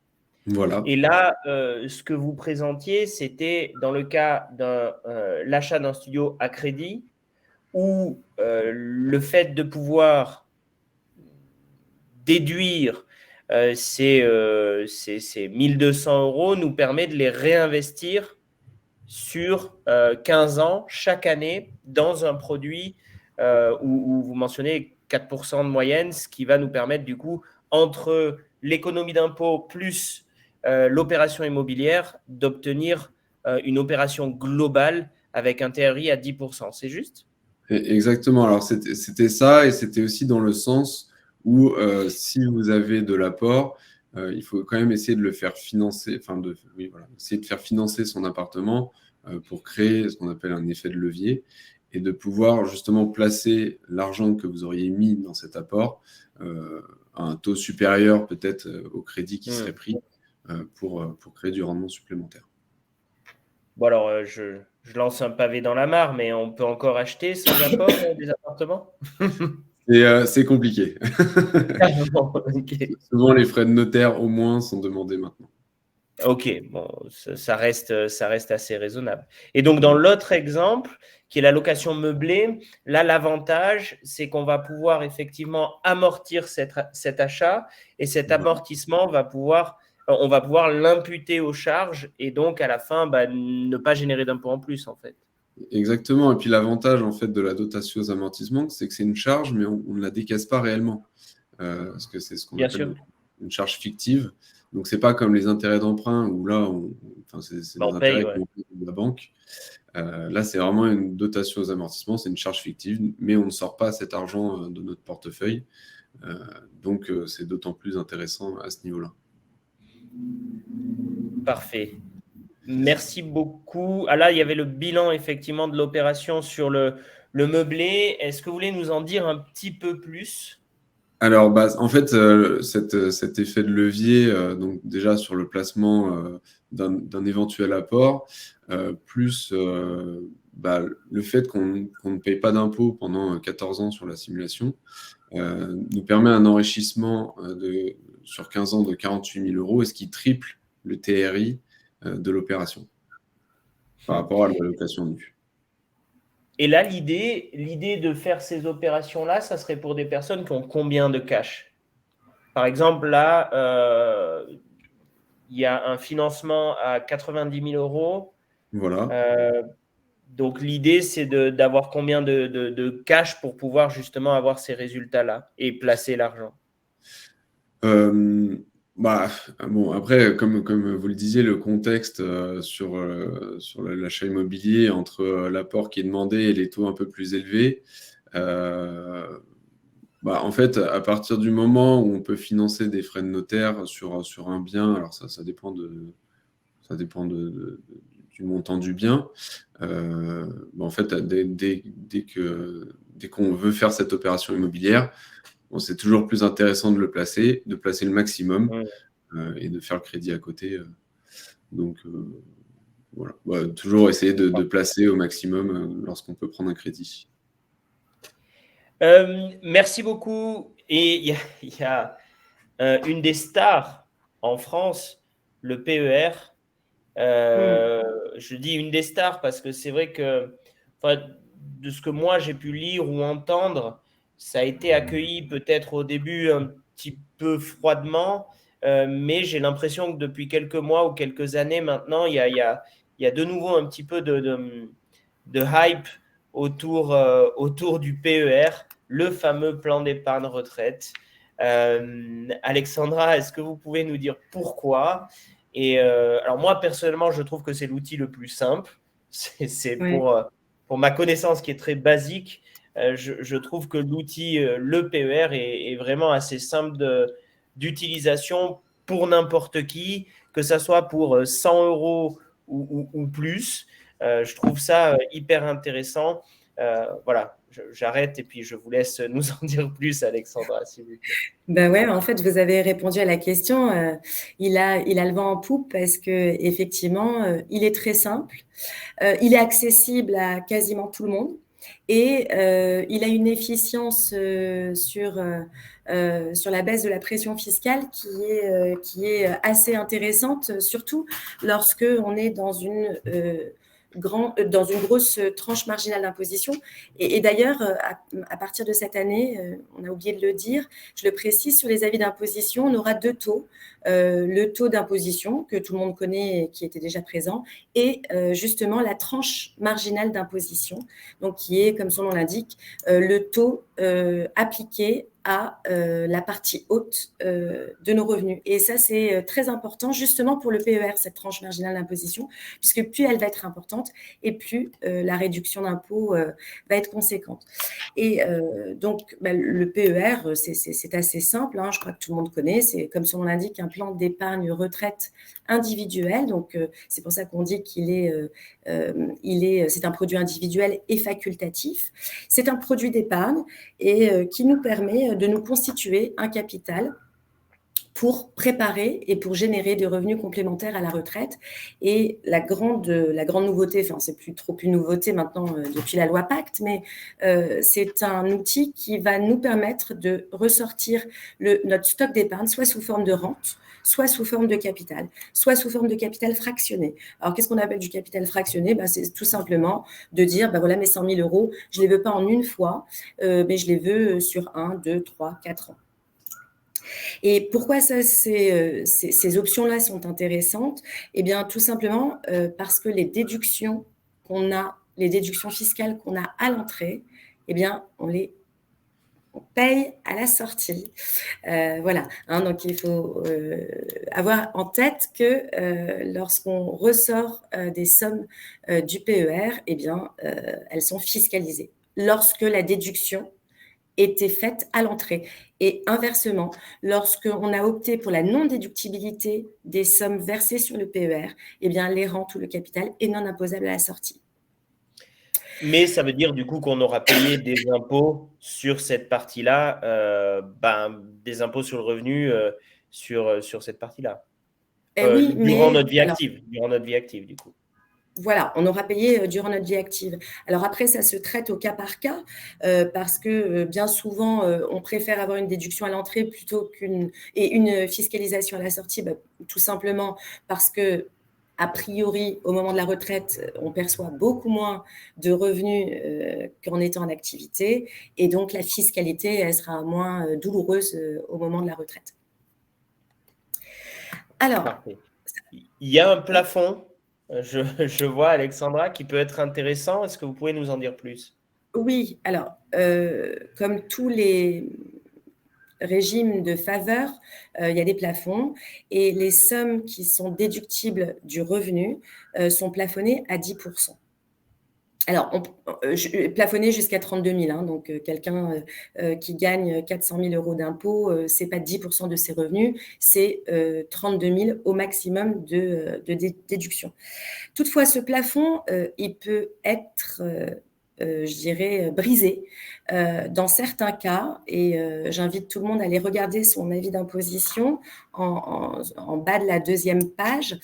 Voilà. Et là, ce que vous présentiez, c'était dans le cas de l'achat d'un studio à crédit, où le fait de pouvoir déduire ces 1 200 € nous permet de les réinvestir sur 15 ans, chaque année, dans un produit où vous mentionnez 4% de moyenne, ce qui va nous permettre, du coup, entre l'économie d'impôt plus l'opération immobilière, d'obtenir une opération globale avec un TRI à 10%. C'est juste ? Exactement. Alors, c'était ça, et c'était aussi dans le sens où si vous avez de l'apport, il faut quand même essayer de le faire financer, essayer de faire financer son appartement pour créer ce qu'on appelle un effet de levier et de pouvoir justement placer l'argent que vous auriez mis dans cet apport à un taux supérieur peut-être au crédit qui serait pris pour créer du rendement supplémentaire. Bon, alors, je lance un pavé dans la mare, mais on peut encore acheter sans apport des appartements ? C'est compliqué. Okay. Souvent, les frais de notaire, au moins, sont demandés maintenant. Ok, bon, ça reste assez raisonnable. Et donc, dans l'autre exemple, qui est la location meublée, là, l'avantage, c'est qu'on va pouvoir effectivement amortir cet achat, et cet amortissement on va pouvoir l'imputer aux charges, et donc, à la fin, ne pas générer d'impôt en plus, en fait. Exactement. Et puis, l'avantage, en fait, de la dotation aux amortissements, c'est que c'est une charge, mais on ne la décaisse pas réellement. Parce que c'est ce qu'on appelle une charge fictive. Donc, c'est pas comme les intérêts d'emprunt où là, c'est des intérêts qu'on paye de la banque. Là, c'est vraiment une dotation aux amortissements, c'est une charge fictive, mais on ne sort pas cet argent de notre portefeuille. Donc, c'est d'autant plus intéressant à ce niveau-là. Parfait. Merci beaucoup. Ah là, il y avait le bilan effectivement de l'opération sur le meublé. Est-ce que vous voulez nous en dire un petit peu plus ? Alors, en fait, cet effet de levier, donc déjà sur le placement d'un éventuel apport, plus le fait qu'on ne paye pas d'impôt pendant 14 ans sur la simulation, nous permet un enrichissement sur 15 ans de 48 000 €, et ce qui triple le TRI de l'opération par rapport à la location nue. Et là, l'idée de faire ces opérations-là, ça serait pour des personnes qui ont combien de cash? Par exemple, là, il y a un financement à 90 000 euros. Voilà. Donc, l'idée, c'est d'avoir combien de cash pour pouvoir justement avoir ces résultats-là et placer l'argent. Bah, bon, après, comme vous le disiez, le contexte sur l'achat immobilier entre l'apport qui est demandé et les taux un peu plus élevés, en fait, à partir du moment où on peut financer des frais de notaire sur un bien, alors ça dépend du montant du bien. En fait, dès qu'on veut faire cette opération immobilière, c'est toujours plus intéressant de placer le maximum et de faire le crédit à côté. Donc, voilà. Toujours essayer de placer au maximum lorsqu'on peut prendre un crédit. Merci beaucoup. Et il y a une des stars en France, le PER. Je dis une des stars parce que c'est vrai que, de ce que moi j'ai pu lire ou entendre, ça a été accueilli peut-être au début un petit peu froidement, mais j'ai l'impression que depuis quelques mois ou quelques années maintenant, il y a de nouveau un petit peu de hype autour du PER, le fameux plan d'épargne retraite. Alexandra, est-ce que vous pouvez nous dire pourquoi? Et alors moi, personnellement, je trouve que c'est l'outil le plus simple. C'est pour ma connaissance qui est très basique. Je trouve que l'outil, le PER, est vraiment assez simple d'utilisation pour n'importe qui, que ce soit pour 100 euros ou plus. Je trouve ça hyper intéressant. Voilà, j'arrête et puis je vous laisse nous en dire plus, Alexandra, s'il vous plaît. Ben ouais, en fait, vous avez répondu à la question. Il a le vent en poupe parce que effectivement, il est très simple. Il est accessible à quasiment tout le monde et il a une efficience sur la baisse de la pression fiscale qui est assez intéressante, surtout lorsque on est dans une grosse tranche marginale d'imposition. Et d'ailleurs, à partir de cette année, on a oublié de le dire, je le précise, sur les avis d'imposition, on aura 2 taux. Le taux d'imposition que tout le monde connaît et qui était déjà présent, et justement la tranche marginale d'imposition, donc qui est, comme son nom l'indique, le taux appliqué à la partie haute de nos revenus. Et ça, c'est très important justement pour le PER, cette tranche marginale d'imposition, puisque plus elle va être importante et plus la réduction d'impôt va être conséquente. Et donc, le PER, c'est assez simple, hein, je crois que tout le monde connaît, c'est comme son nom l'indique, un plan d'épargne retraite individuel. Donc, c'est pour ça qu'on dit c'est un produit individuel et facultatif. C'est un produit d'épargne et qui nous permet de nous constituer un capital pour préparer et pour générer des revenus complémentaires à la retraite. Et la grande nouveauté, enfin c'est plus trop une nouveauté maintenant depuis la loi Pacte, mais c'est un outil qui va nous permettre de ressortir notre stock d'épargne, soit sous forme de rente, soit sous forme de capital, soit sous forme de capital fractionné. Alors, qu'est-ce qu'on appelle du capital fractionné? C'est tout simplement de dire, voilà, mes 100 000 euros, je ne les veux pas en une fois, mais je les veux sur 1, 2, 3, 4 ans. Et pourquoi ces options-là sont intéressantes? Eh bien, tout simplement parce que les déductions fiscales qu'on a à l'entrée, eh bien, on paye à la sortie. Voilà. Donc, il faut avoir en tête que lorsqu'on ressort des sommes du PER, eh bien, elles sont fiscalisées. Lorsque la déduction était faite à l'entrée. Et inversement, lorsqu'on a opté pour la non-déductibilité des sommes versées sur le PER, eh bien, les rentes ou le capital est non imposable à la sortie. Mais ça veut dire du coup qu'on aura payé des impôts sur cette partie-là, des impôts sur le revenu sur cette partie-là. Oui, durant notre vie active, du coup. Voilà, on aura payé durant notre vie active. Alors après, ça se traite au cas par cas parce que bien souvent, on préfère avoir une déduction à l'entrée plutôt une fiscalisation à la sortie, tout simplement parce que a priori, au moment de la retraite, on perçoit beaucoup moins de revenus qu'en étant en activité. Et donc, la fiscalité, elle sera moins douloureuse au moment de la retraite. Alors, Parfait. Il y a un plafond, je vois, Alexandra, qui peut être intéressant. Est-ce que vous pouvez nous en dire plus? oui, alors, comme tous les régimes de faveur, il y a des plafonds et les sommes qui sont déductibles du revenu sont plafonnées à 10%. Alors, plafonné jusqu'à 32 000, hein, donc quelqu'un qui gagne 400 000 euros d'impôt, ce n'est pas 10% de ses revenus, c'est 32 000 au maximum de déduction. Toutefois, ce plafond, il peut être, je dirais, brisé dans certains cas, et j'invite tout le monde à aller regarder son avis d'imposition en bas de la deuxième page.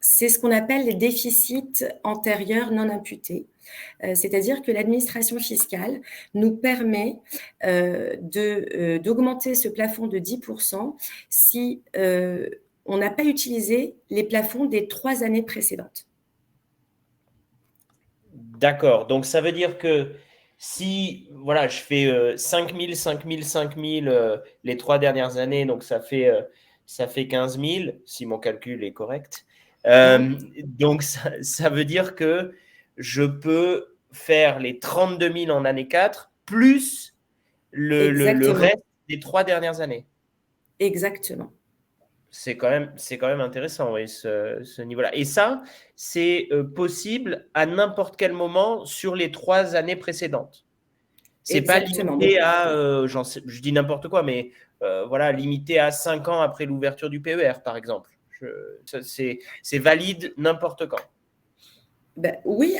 C'est ce qu'on appelle les déficits antérieurs non imputés. C'est-à-dire que l'administration fiscale nous permet d'augmenter ce plafond de 10% si on n'a pas utilisé les plafonds des 3 années précédentes. D'accord. Donc, ça veut dire que si voilà, je fais 5 000, 5 000, 5 000 les 3 dernières années, donc ça fait 15 000, si mon calcul est correct. Donc, ça veut dire que je peux faire les 32 000 en année 4 plus le reste des 3 dernières années. Exactement. C'est quand même intéressant, oui, ce niveau-là. Et ça, c'est possible à n'importe quel moment sur les 3 années précédentes. C'est pas limité à, je dis n'importe quoi, mais voilà, limité à 5 ans après l'ouverture du PER, par exemple. C'est valide n'importe quand. Ben, oui,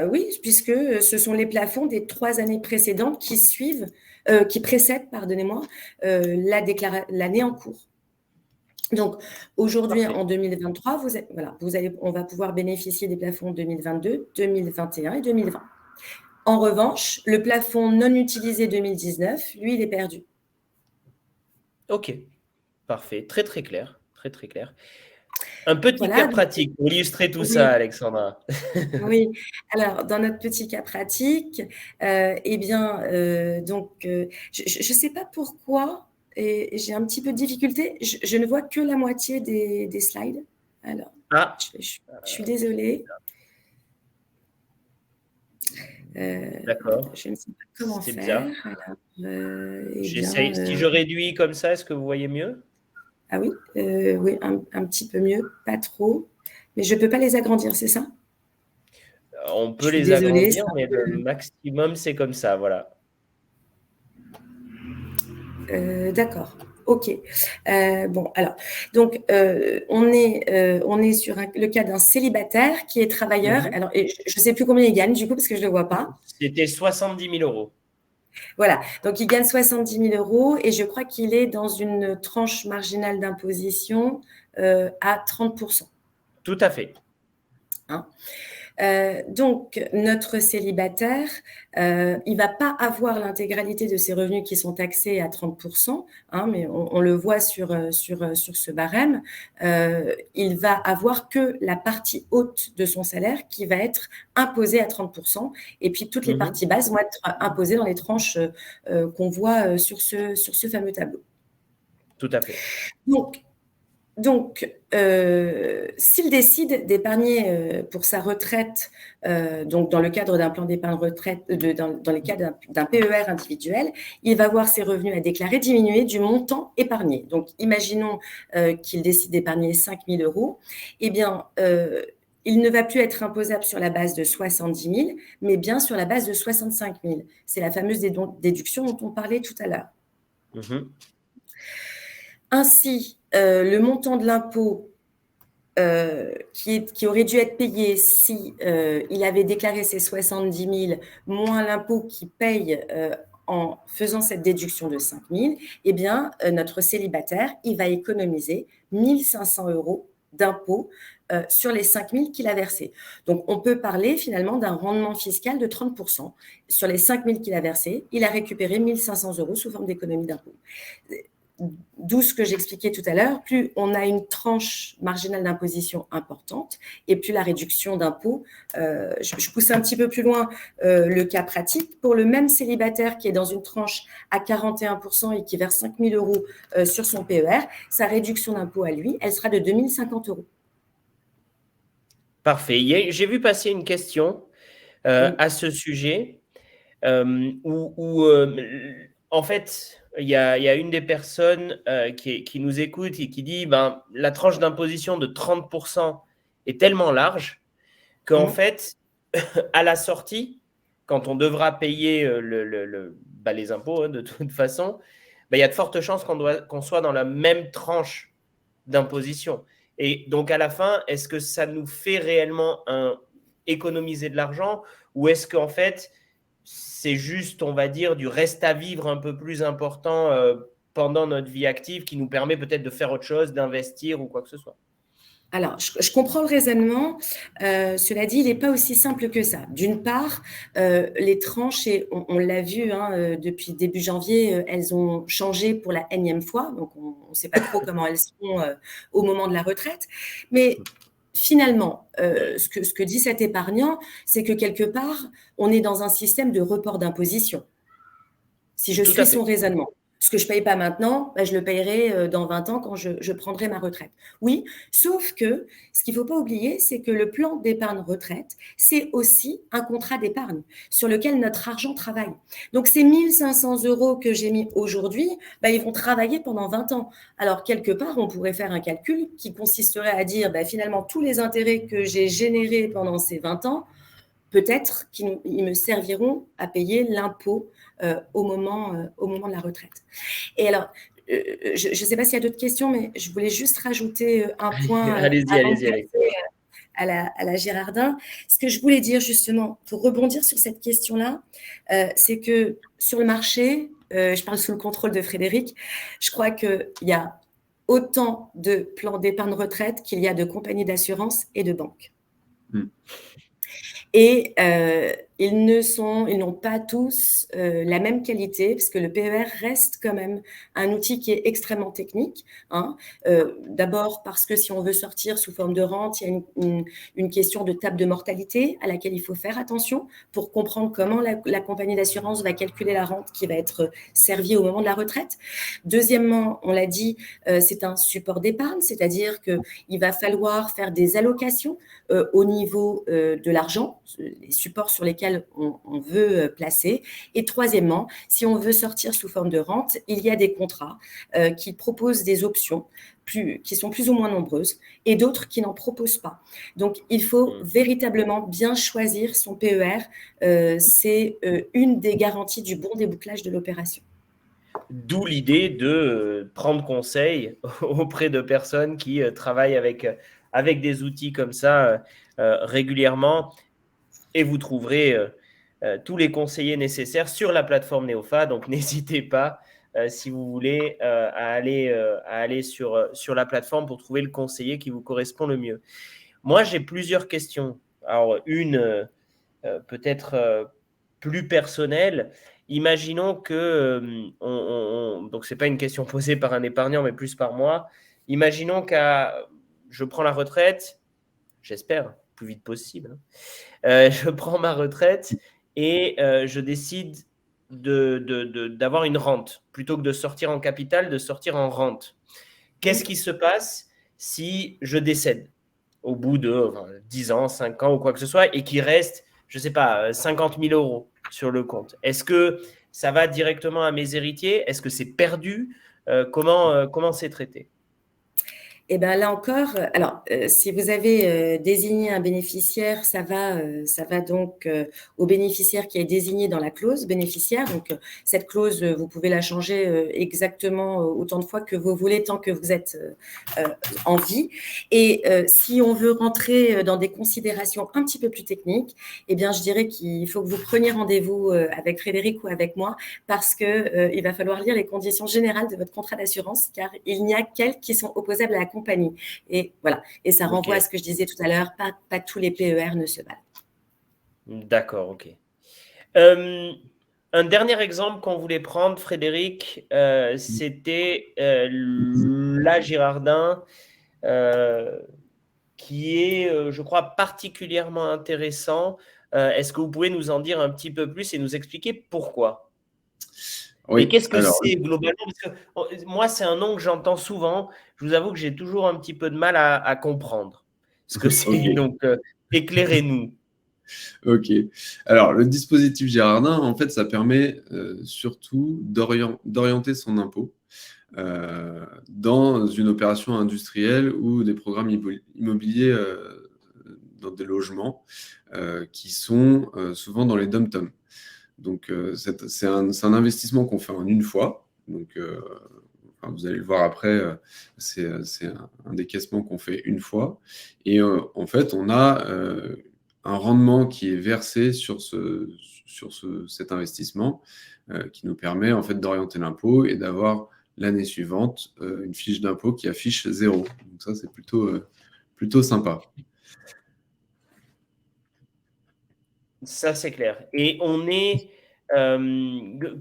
oui, puisque ce sont les plafonds des 3 années précédentes qui précèdent, pardonnez-moi, l'année en cours. Donc, aujourd'hui, en 2023, on va pouvoir bénéficier des plafonds 2022, 2021 et 2020. En revanche, le plafond non utilisé 2019, lui, il est perdu. Ok, parfait. Très, très clair. Très, très clair. Un petit cas pratique pour illustrer tout ça, Alexandra. Oui, alors dans notre petit cas pratique, eh bien, donc, je ne sais pas pourquoi, et j'ai un petit peu de difficulté, je ne vois que la moitié des slides. Alors, je suis désolée. D'accord. Je ne sais pas comment c'est faire. J'essaye. Si je réduis comme ça, est-ce que vous voyez mieux? Ah oui, oui, un petit peu mieux, pas trop. Mais je ne peux pas les agrandir, c'est ça? On peut les agrandir, mais le maximum, c'est comme ça, voilà. D'accord. Ok. Bon, alors, donc, on est sur le cas d'un célibataire qui est travailleur. Alors, je ne sais plus combien il gagne, du coup, parce que je ne le vois pas. C'était 70 000 euros. Voilà. Donc, il gagne 70 000 euros et je crois qu'il est dans une tranche marginale d'imposition à 30%. Tout à fait. Hein. Donc, notre célibataire, il ne va pas avoir l'intégralité de ses revenus qui sont taxés à 30%, hein, mais on le voit sur ce barème. Il va avoir que la partie haute de son salaire qui va être imposée à 30%, et puis toutes les parties basses vont être imposées dans les tranches qu'on voit sur ce fameux tableau. Tout à fait. Donc, s'il décide d'épargner pour sa retraite, donc dans le cadre d'un plan d'épargne retraite, dans le cadre d'un PER individuel, il va voir ses revenus à déclarer diminuer du montant épargné. Donc, imaginons qu'il décide d'épargner 5 000 euros. Eh bien, il ne va plus être imposable sur la base de 70 000, mais bien sur la base de 65 000. C'est la fameuse déduction dont on parlait tout à l'heure. Ainsi, le montant de l'impôt qui aurait dû être payé si il avait déclaré ses 70 000 moins l'impôt qu'il paye en faisant cette déduction de 5 000, eh bien, notre célibataire, il va économiser 1 500 euros d'impôt sur les 5 000 qu'il a versés. Donc, on peut parler finalement d'un rendement fiscal de 30%. Sur les 5 000 qu'il a versés, il a récupéré 1 500 euros sous forme d'économie d'impôt. d'où ce que j'expliquais tout à l'heure, plus on a une tranche marginale d'imposition importante et plus la réduction d'impôt. Je pousse un petit peu plus loin le cas pratique. Pour le même célibataire qui est dans une tranche à 41% et qui verse 5 000 euros sur son PER, sa réduction d'impôt à lui, elle sera de 2 050 euros. Parfait. J'ai vu passer une question à ce sujet où en fait, il y a une des personnes qui nous écoute et qui dit la tranche d'imposition de 30% est tellement large qu'en fait, à la sortie, quand on devra payer les impôts de toute façon, il y a de fortes chances qu'on soit dans la même tranche d'imposition. Et donc, à la fin, est-ce que ça nous fait réellement économiser de l'argent ou est-ce qu'en fait, c'est juste, on va dire, du reste à vivre un peu plus important pendant notre vie active qui nous permet peut-être de faire autre chose, d'investir ou quoi que ce soit? Alors, je comprends le raisonnement. Cela dit, il n'est pas aussi simple que ça. D'une part, les tranches, et on l'a vu depuis début janvier, elles ont changé pour la énième fois. Donc, on ne sait pas trop comment elles seront au moment de la retraite. Mais finalement, ce que dit cet épargnant, c'est que quelque part, on est dans un système de report d'imposition. Si je suis son raisonnement. Ce que je ne paye pas maintenant, je le payerai dans 20 ans quand je prendrai ma retraite. Oui, sauf que ce qu'il ne faut pas oublier, c'est que le plan d'épargne retraite, c'est aussi un contrat d'épargne sur lequel notre argent travaille. Donc, ces 1 500 euros que j'ai mis aujourd'hui, ils vont travailler pendant 20 ans. Alors, quelque part, on pourrait faire un calcul qui consisterait à dire finalement tous les intérêts que j'ai générés pendant ces 20 ans, peut-être qu'ils me serviront à payer l'impôt au moment de la retraite. Et alors, je ne sais pas s'il y a d'autres questions, mais je voulais juste rajouter un point allez-y. À la Girardin. Ce que je voulais dire justement, pour rebondir sur cette question-là, c'est que sur le marché, je parle sous le contrôle de Frédéric, je crois qu'il y a autant de plans d'épargne retraite qu'il y a de compagnies d'assurance et de banques. Et ils n'ont pas tous la même qualité, parce que le PER reste quand même un outil qui est extrêmement technique. D'abord parce que si on veut sortir sous forme de rente, il y a une question de table de mortalité à laquelle il faut faire attention pour comprendre comment la compagnie d'assurance va calculer la rente qui va être servie au moment de la retraite. Deuxièmement, on l'a dit, c'est un support d'épargne, c'est-à-dire qu'il va falloir faire des allocations au niveau de l'argent, les supports sur lesquels on veut placer. Et troisièmement, si on veut sortir sous forme de rente, il y a des contrats qui proposent des options qui sont plus ou moins nombreuses et d'autres qui n'en proposent pas. Donc, il faut véritablement bien choisir son PER. C'est une des garanties du bon débouclage de l'opération. D'où l'idée de prendre conseil auprès de personnes qui travaillent avec des outils comme ça régulièrement. Et vous trouverez tous les conseillers nécessaires sur la plateforme Neofa. Donc, n'hésitez pas, si vous voulez, à aller sur la plateforme pour trouver le conseiller qui vous correspond le mieux. Moi, j'ai plusieurs questions. Alors, une peut-être plus personnelle. Imaginons que, donc ce n'est pas une question posée par un épargnant, mais plus par moi. Imaginons je prends la retraite, j'espère, le plus vite possible. Je prends ma retraite et je décide d'avoir une rente. Plutôt que de sortir en capital, de sortir en rente. Qu'est-ce qui se passe si je décède au bout de 10 ans, 5 ans ou quoi que ce soit et qu'il reste, je ne sais pas, 50 000 euros sur le compte? Est-ce que ça va directement à mes héritiers? Est-ce que c'est perdu? Comment c'est traité? Et bien là encore, alors si vous avez désigné un bénéficiaire, ça va donc au bénéficiaire qui est désigné dans la clause bénéficiaire. Donc cette clause, vous pouvez la changer exactement autant de fois que vous voulez tant que vous êtes en vie. Et si on veut rentrer dans des considérations un petit peu plus techniques, eh bien je dirais qu'il faut que vous preniez rendez-vous avec Frédéric ou avec moi parce que il va falloir lire les conditions générales de votre contrat d'assurance car il n'y a qu'elles qui sont opposables à la compagnie. Et voilà. Et ça renvoie à ce que je disais tout à l'heure, pas tous les PER ne se valent. D'accord, ok. Un dernier exemple qu'on voulait prendre, Frédéric, c'était la Girardin, qui est, je crois, particulièrement intéressant. Est-ce que vous pouvez nous en dire un petit peu plus et nous expliquer pourquoi? Et Oui, qu'est-ce que alors, c'est globalement? Parce que moi, c'est un nom que j'entends souvent. Je vous avoue que j'ai toujours un petit peu de mal à comprendre ce que c'est. ok. Donc, éclairez-nous. Ok. Alors, le dispositif Girardin, en fait, ça permet surtout d'orienter son impôt dans une opération industrielle ou des programmes immobiliers dans des logements qui sont souvent dans les dom-toms. Donc, c'est un investissement qu'on fait en une fois. Donc, enfin, vous allez le voir après, c'est un décaissement qu'on fait une fois. Et en fait, on a un rendement qui est versé sur cet investissement qui nous permet en fait d'orienter l'impôt et d'avoir l'année suivante une fiche d'impôt qui affiche 0. Donc ça, c'est plutôt sympa. Ça, c'est clair. Et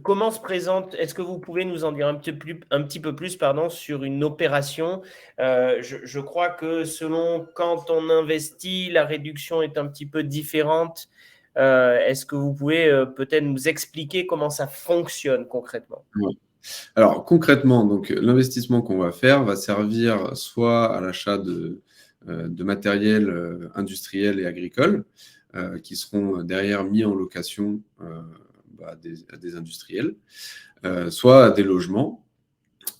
comment se présente, est-ce que vous pouvez nous en dire un petit peu plus, pardon, sur une opération? Je crois que selon quand on investit, la réduction est un petit peu différente. Est-ce que vous pouvez peut-être nous expliquer comment ça fonctionne concrètement? Ouais. Alors concrètement, donc l'investissement qu'on va faire va servir soit à l'achat de matériel industriel et agricole qui seront derrière mis en location à des industriels, soit à des logements,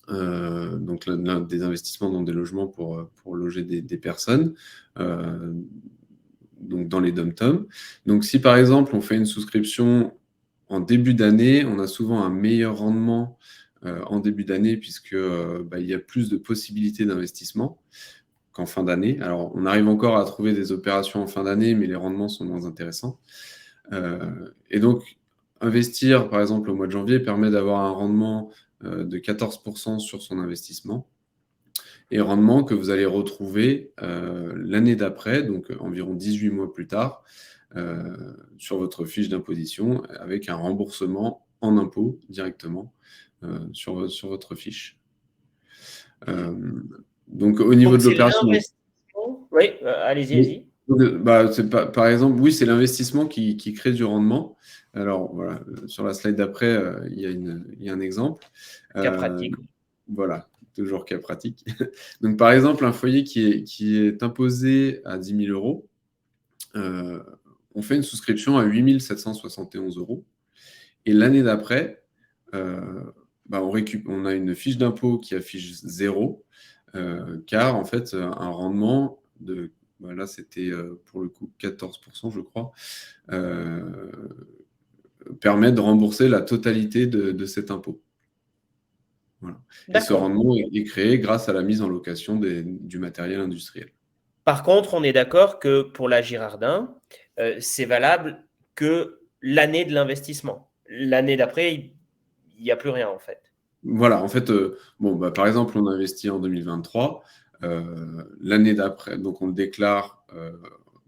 donc des investissements dans des logements pour loger des personnes, donc dans les dom-toms. Donc si par exemple on fait une souscription en début d'année, on a souvent un meilleur rendement en début d'année puisque il y a plus de possibilités d'investissement qu'en fin d'année. Alors, on arrive encore à trouver des opérations en fin d'année, mais les rendements sont moins intéressants. Et donc, investir, par exemple, au mois de janvier permet d'avoir un rendement de 14% sur son investissement et rendement que vous allez retrouver l'année d'après, donc environ 18 mois plus tard, sur votre fiche d'imposition avec un remboursement en impôt directement sur votre fiche. Donc, au niveau Donc, de c'est l'opération. l'investissement. Oui, allez-y, allez-y. Par exemple, oui, c'est l'investissement qui crée du rendement. Alors, voilà, sur la slide d'après, il y a un exemple. Cas pratique. Voilà, toujours cas pratique. Donc, par exemple, un foyer qui est imposé à 10 000 euros, on fait une souscription à 8 771 euros. Et l'année d'après, on a une fiche d'impôt qui affiche 0, car en fait, un rendement de, là c'était pour le coup 14%, je crois, permet de rembourser la totalité de cet impôt. Voilà. Et ce rendement est créé grâce à la mise en location du matériel industriel. Par contre, on est d'accord que pour la Girardin, c'est valable que l'année de l'investissement. L'année d'après, il n'y a plus rien en fait. Voilà, en fait, par exemple, on investit en 2023. L'année d'après, donc on le déclare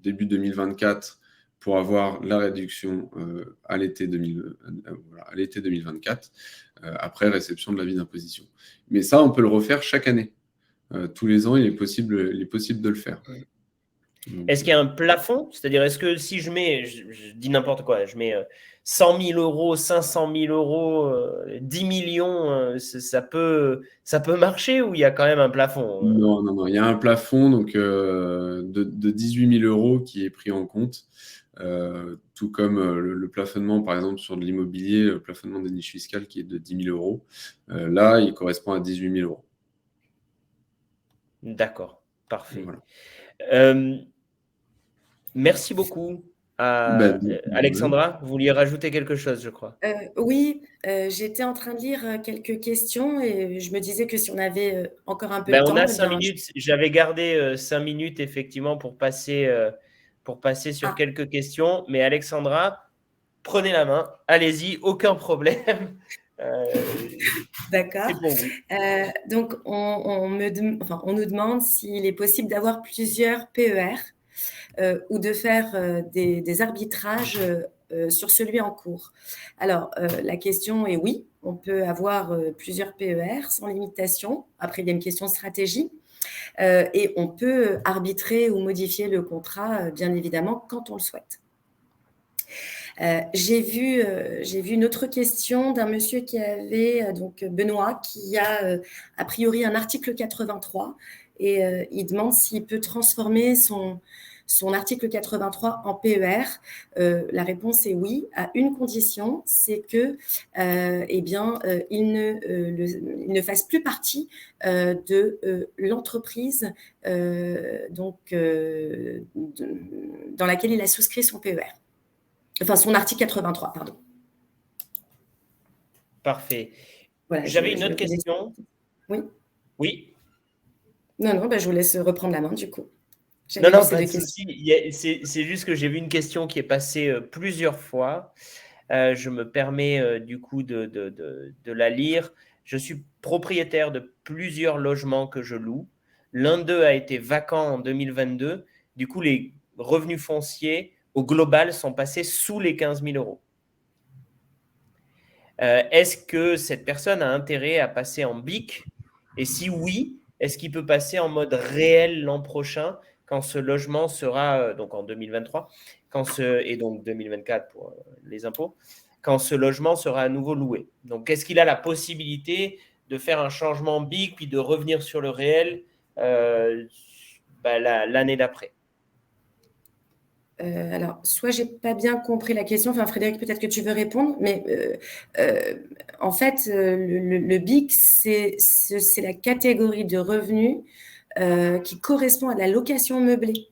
début 2024 pour avoir la réduction à l'été 2024, après réception de l'avis d'imposition. Mais ça, on peut le refaire chaque année. Tous les ans, il est possible de le faire. Est-ce qu'il y a un plafond? C'est-à-dire, est-ce que si je mets, je dis n'importe quoi, je mets 100 000 euros, 500 000 euros, 10 millions, ça peut marcher ou il y a quand même un plafond? Non, il y a un plafond donc, de 18 000 euros qui est pris en compte, tout comme le plafonnement, par exemple, sur de l'immobilier, le plafonnement des niches fiscales qui est de 10 000 euros. Là, il correspond à 18 000 euros. D'accord, parfait. Voilà. Merci beaucoup. Alexandra, vous vouliez rajouter quelque chose, je crois. Oui, j'étais en train de lire quelques questions et je me disais que si on avait encore un peu de temps. On a 5 minutes. J'avais gardé 5 minutes effectivement pour passer sur quelques questions. Mais Alexandra, prenez la main, allez-y, aucun problème. D'accord. C'est pour vous. Donc, on nous demande s'il est possible d'avoir plusieurs PER ou de faire des arbitrages sur celui en cours. Alors, la question est oui, on peut avoir plusieurs PER sans limitation. Après, il y a une question de stratégie. Et on peut arbitrer ou modifier le contrat, bien évidemment, quand on le souhaite. J'ai vu une autre question d'un monsieur qui avait, donc Benoît, qui a a priori un article 83 et il demande s'il peut transformer son article 83 en PER. La réponse est oui, à une condition, c'est que il ne fasse plus partie de l'entreprise dans laquelle il a souscrit son PER. Enfin, son article 83, pardon. Parfait. Voilà, j'avais une autre question. Oui. Oui. Non, je vous laisse reprendre la main du coup. Non, pas de souci. C'est juste que j'ai vu une question qui est passée plusieurs fois. Je me permets du coup de la lire. Je suis propriétaire de plusieurs logements que je loue. L'un d'eux a été vacant en 2022. Du coup, les revenus fonciers au global sont passés sous les 15 000 euros. Est-ce que cette personne a intérêt à passer en BIC? Et si oui, est-ce qu'il peut passer en mode réel l'an prochain quand ce logement sera, donc en 2023, et donc 2024 pour les impôts, quand ce logement sera à nouveau loué? Donc, est-ce qu'il a la possibilité de faire un changement BIC puis de revenir sur le réel l'année d'après? Alors, soit j'ai pas bien compris la question, enfin Frédéric, peut-être que tu veux répondre, mais en fait, le BIC, c'est la catégorie de revenus qui correspond à la location meublée.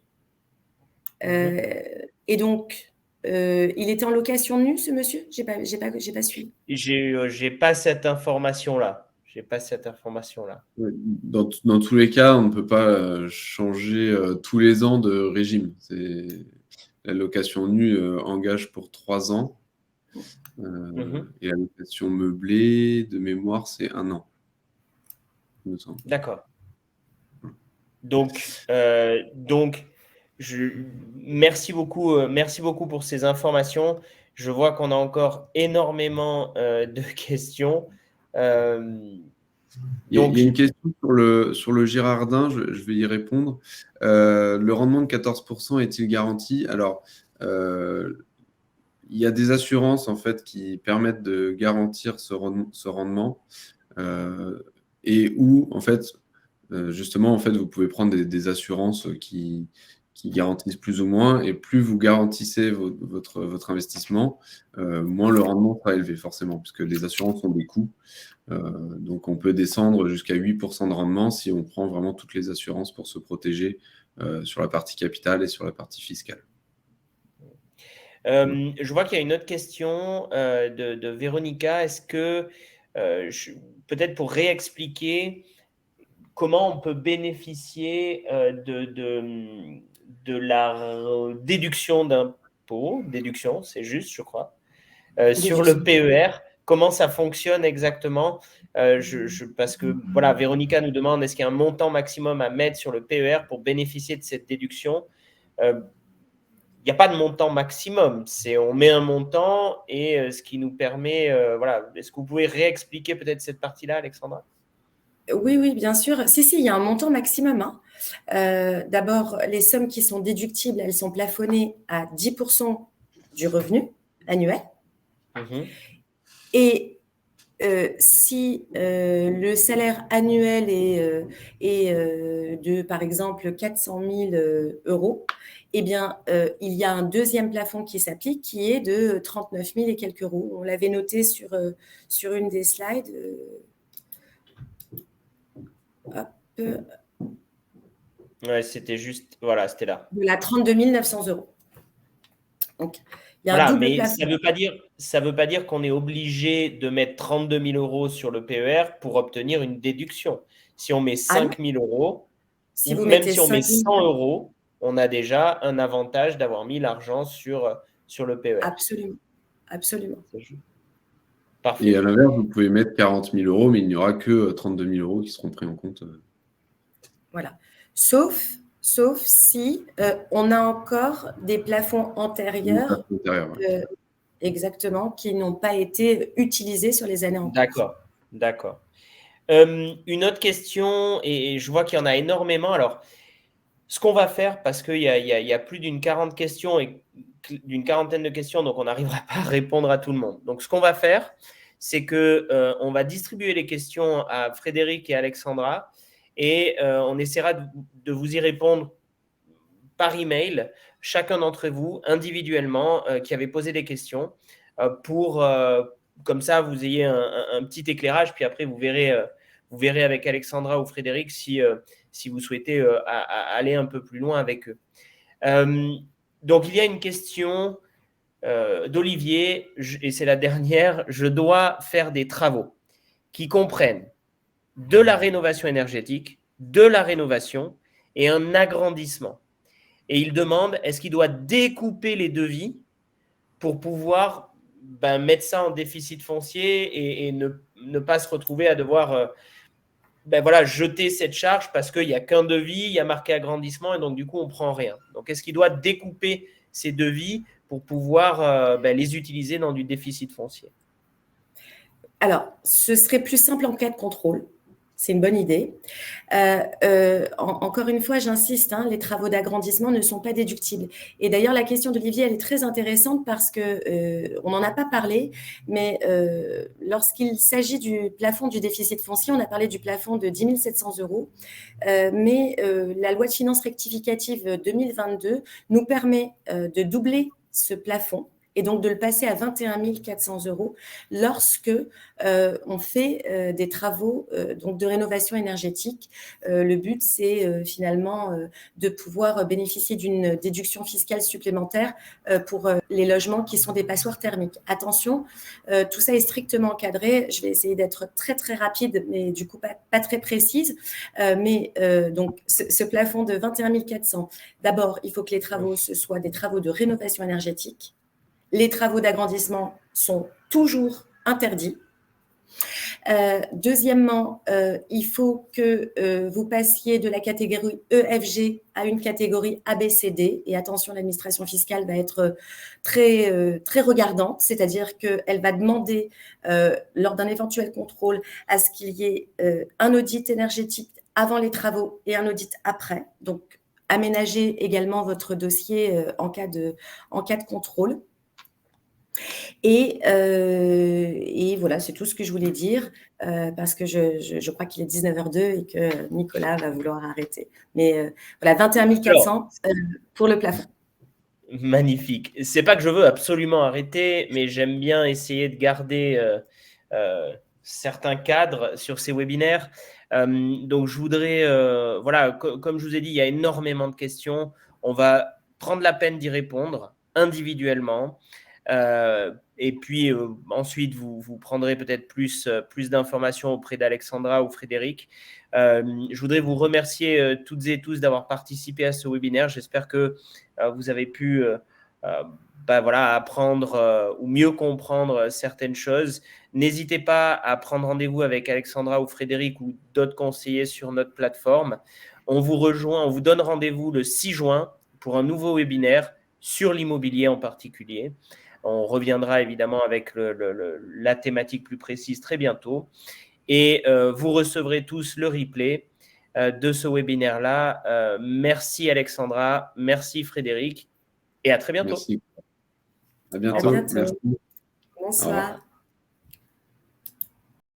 Et donc, il était en location nue, ce monsieur? J'ai pas suivi. J'ai pas cette information-là. Dans tous les cas, on ne peut pas changer tous les ans de régime. La location nue engage pour 3 ans. Et la location meublée, de mémoire, c'est 1 an. Il me semble. D'accord. Donc, merci beaucoup pour ces informations. Je vois qu'on a encore énormément de questions. Il y a une question sur le Girardin, je vais y répondre. Le rendement de 14% est-il garanti? Alors, il y a des assurances en fait qui permettent de garantir ce rendement et où en fait justement en fait vous pouvez prendre des assurances qui garantissent plus ou moins, et plus vous garantissez votre investissement, moins le rendement sera élevé forcément, puisque les assurances ont des coûts. Donc on peut descendre jusqu'à 8% de rendement si on prend vraiment toutes les assurances pour se protéger sur la partie capitale et sur la partie fiscale. Je vois qu'il y a une autre question de Véronica. Est-ce que, peut-être pour réexpliquer, comment on peut bénéficier de la déduction d'impôt, déduction, c'est juste, je crois, sur le PER? Comment ça fonctionne exactement? Parce que voilà, Véronica nous demande, est-ce qu'il y a un montant maximum à mettre sur le PER pour bénéficier de cette déduction? Il n'y a pas de montant maximum. On met un montant et ce qui nous permet… voilà. Est-ce que vous pouvez réexpliquer peut-être cette partie-là, Alexandra? Oui, bien sûr. Si, il y a un montant maximum. D'abord, les sommes qui sont déductibles, elles sont plafonnées à 10% du revenu annuel. Et si le salaire annuel est de, par exemple, 400 000 euros, eh bien, il y a un deuxième plafond qui s'applique qui est de 39 000 et quelques euros. On l'avait noté sur une des slides. Ouais, c'était juste… Voilà, c'était là. De la 32 900 euros. Donc, il y a un double plafond. Ça veut pas dire qu'on est obligé de mettre 32 000 euros sur le PER pour obtenir une déduction. Si on met 5 000 euros, ou même si on met 100 euros, on a déjà un avantage d'avoir mis l'argent sur le PER. Absolument. Parfait. Et à l'inverse, vous pouvez mettre 40 000 euros, mais il n'y aura que 32 000 euros qui seront pris en compte. Voilà. Sauf si on a encore des plafonds antérieurs exactement, qui n'ont pas été utilisés sur les années en cours. D'accord. Une autre question, et je vois qu'il y en a énormément. Alors, ce qu'on va faire, parce qu'il y a plus d'une quarantaine de questions, donc on n'arrivera pas à répondre à tout le monde. Donc, ce qu'on va faire, c'est qu'on va distribuer les questions à Frédéric et Alexandra, et on essaiera de vous y répondre par email, chacun d'entre vous, individuellement, qui avez posé des questions, pour, comme ça, vous ayez un petit éclairage, puis après, vous verrez avec Alexandra ou Frédéric si vous souhaitez aller un peu plus loin avec eux. Donc, il y a une question d'Olivier, et c'est la dernière. Je dois faire des travaux qui comprennent de la rénovation énergétique, de la rénovation et un agrandissement. Et il demande, est-ce qu'il doit découper les devis pour pouvoir mettre ça en déficit foncier et ne pas se retrouver à devoir jeter cette charge parce qu'il n'y a qu'un devis, il y a marqué agrandissement et donc du coup, on ne prend rien. Donc, est-ce qu'il doit découper ces devis pour pouvoir les utiliser dans du déficit foncier? Alors, ce serait plus simple en cas de contrôle. C'est une bonne idée. Encore une fois, j'insiste, les travaux d'agrandissement ne sont pas déductibles. Et d'ailleurs, la question d'Olivier, elle est très intéressante parce qu'on n'en a pas parlé, mais lorsqu'il s'agit du plafond du déficit foncier, on a parlé du plafond de 10 700 €, mais la loi de finances rectificative 2022 nous permet de doubler ce plafond et donc de le passer à 21 400 € lorsque on fait des travaux donc de rénovation énergétique. Le but, c'est finalement de pouvoir bénéficier d'une déduction fiscale supplémentaire pour les logements qui sont des passoires thermiques. Attention, tout ça est strictement encadré. Je vais essayer d'être très, très rapide, mais du coup, pas très précise. Donc, ce plafond de 21 400, d'abord, il faut que les travaux, ce soient des travaux de rénovation énergétique. Les travaux d'agrandissement sont toujours interdits. Deuxièmement, il faut que vous passiez de la catégorie EFG à une catégorie ABCD. Et attention, l'administration fiscale va être très, très regardante, c'est-à-dire qu'elle va demander, lors d'un éventuel contrôle, à ce qu'il y ait un audit énergétique avant les travaux et un audit après. Donc, aménagez également votre dossier en cas de contrôle. Et voilà, c'est tout ce que je voulais dire parce que je crois qu'il est 19h02 et que Nicolas va vouloir arrêter. Mais voilà, 21 400 pour le plafond. Magnifique. C'est pas que je veux absolument arrêter, mais j'aime bien essayer de garder certains cadres sur ces webinaires. Donc, je voudrais, comme je vous ai dit, il y a énormément de questions. On va prendre la peine d'y répondre individuellement. Et puis ensuite, vous prendrez peut-être plus d'informations auprès d'Alexandra ou Frédéric. Je voudrais vous remercier toutes et tous d'avoir participé à ce webinaire. J'espère que vous avez pu apprendre ou mieux comprendre certaines choses. N'hésitez pas à prendre rendez-vous avec Alexandra ou Frédéric ou d'autres conseillers sur notre plateforme. On vous donne rendez-vous le 6 juin pour un nouveau webinaire sur l'immobilier en particulier. On reviendra évidemment avec la thématique plus précise très bientôt. Et vous recevrez tous le replay de ce webinaire-là. Merci Alexandra, merci Frédéric et à très bientôt. Merci. À bientôt. À bientôt. Merci. Bonsoir.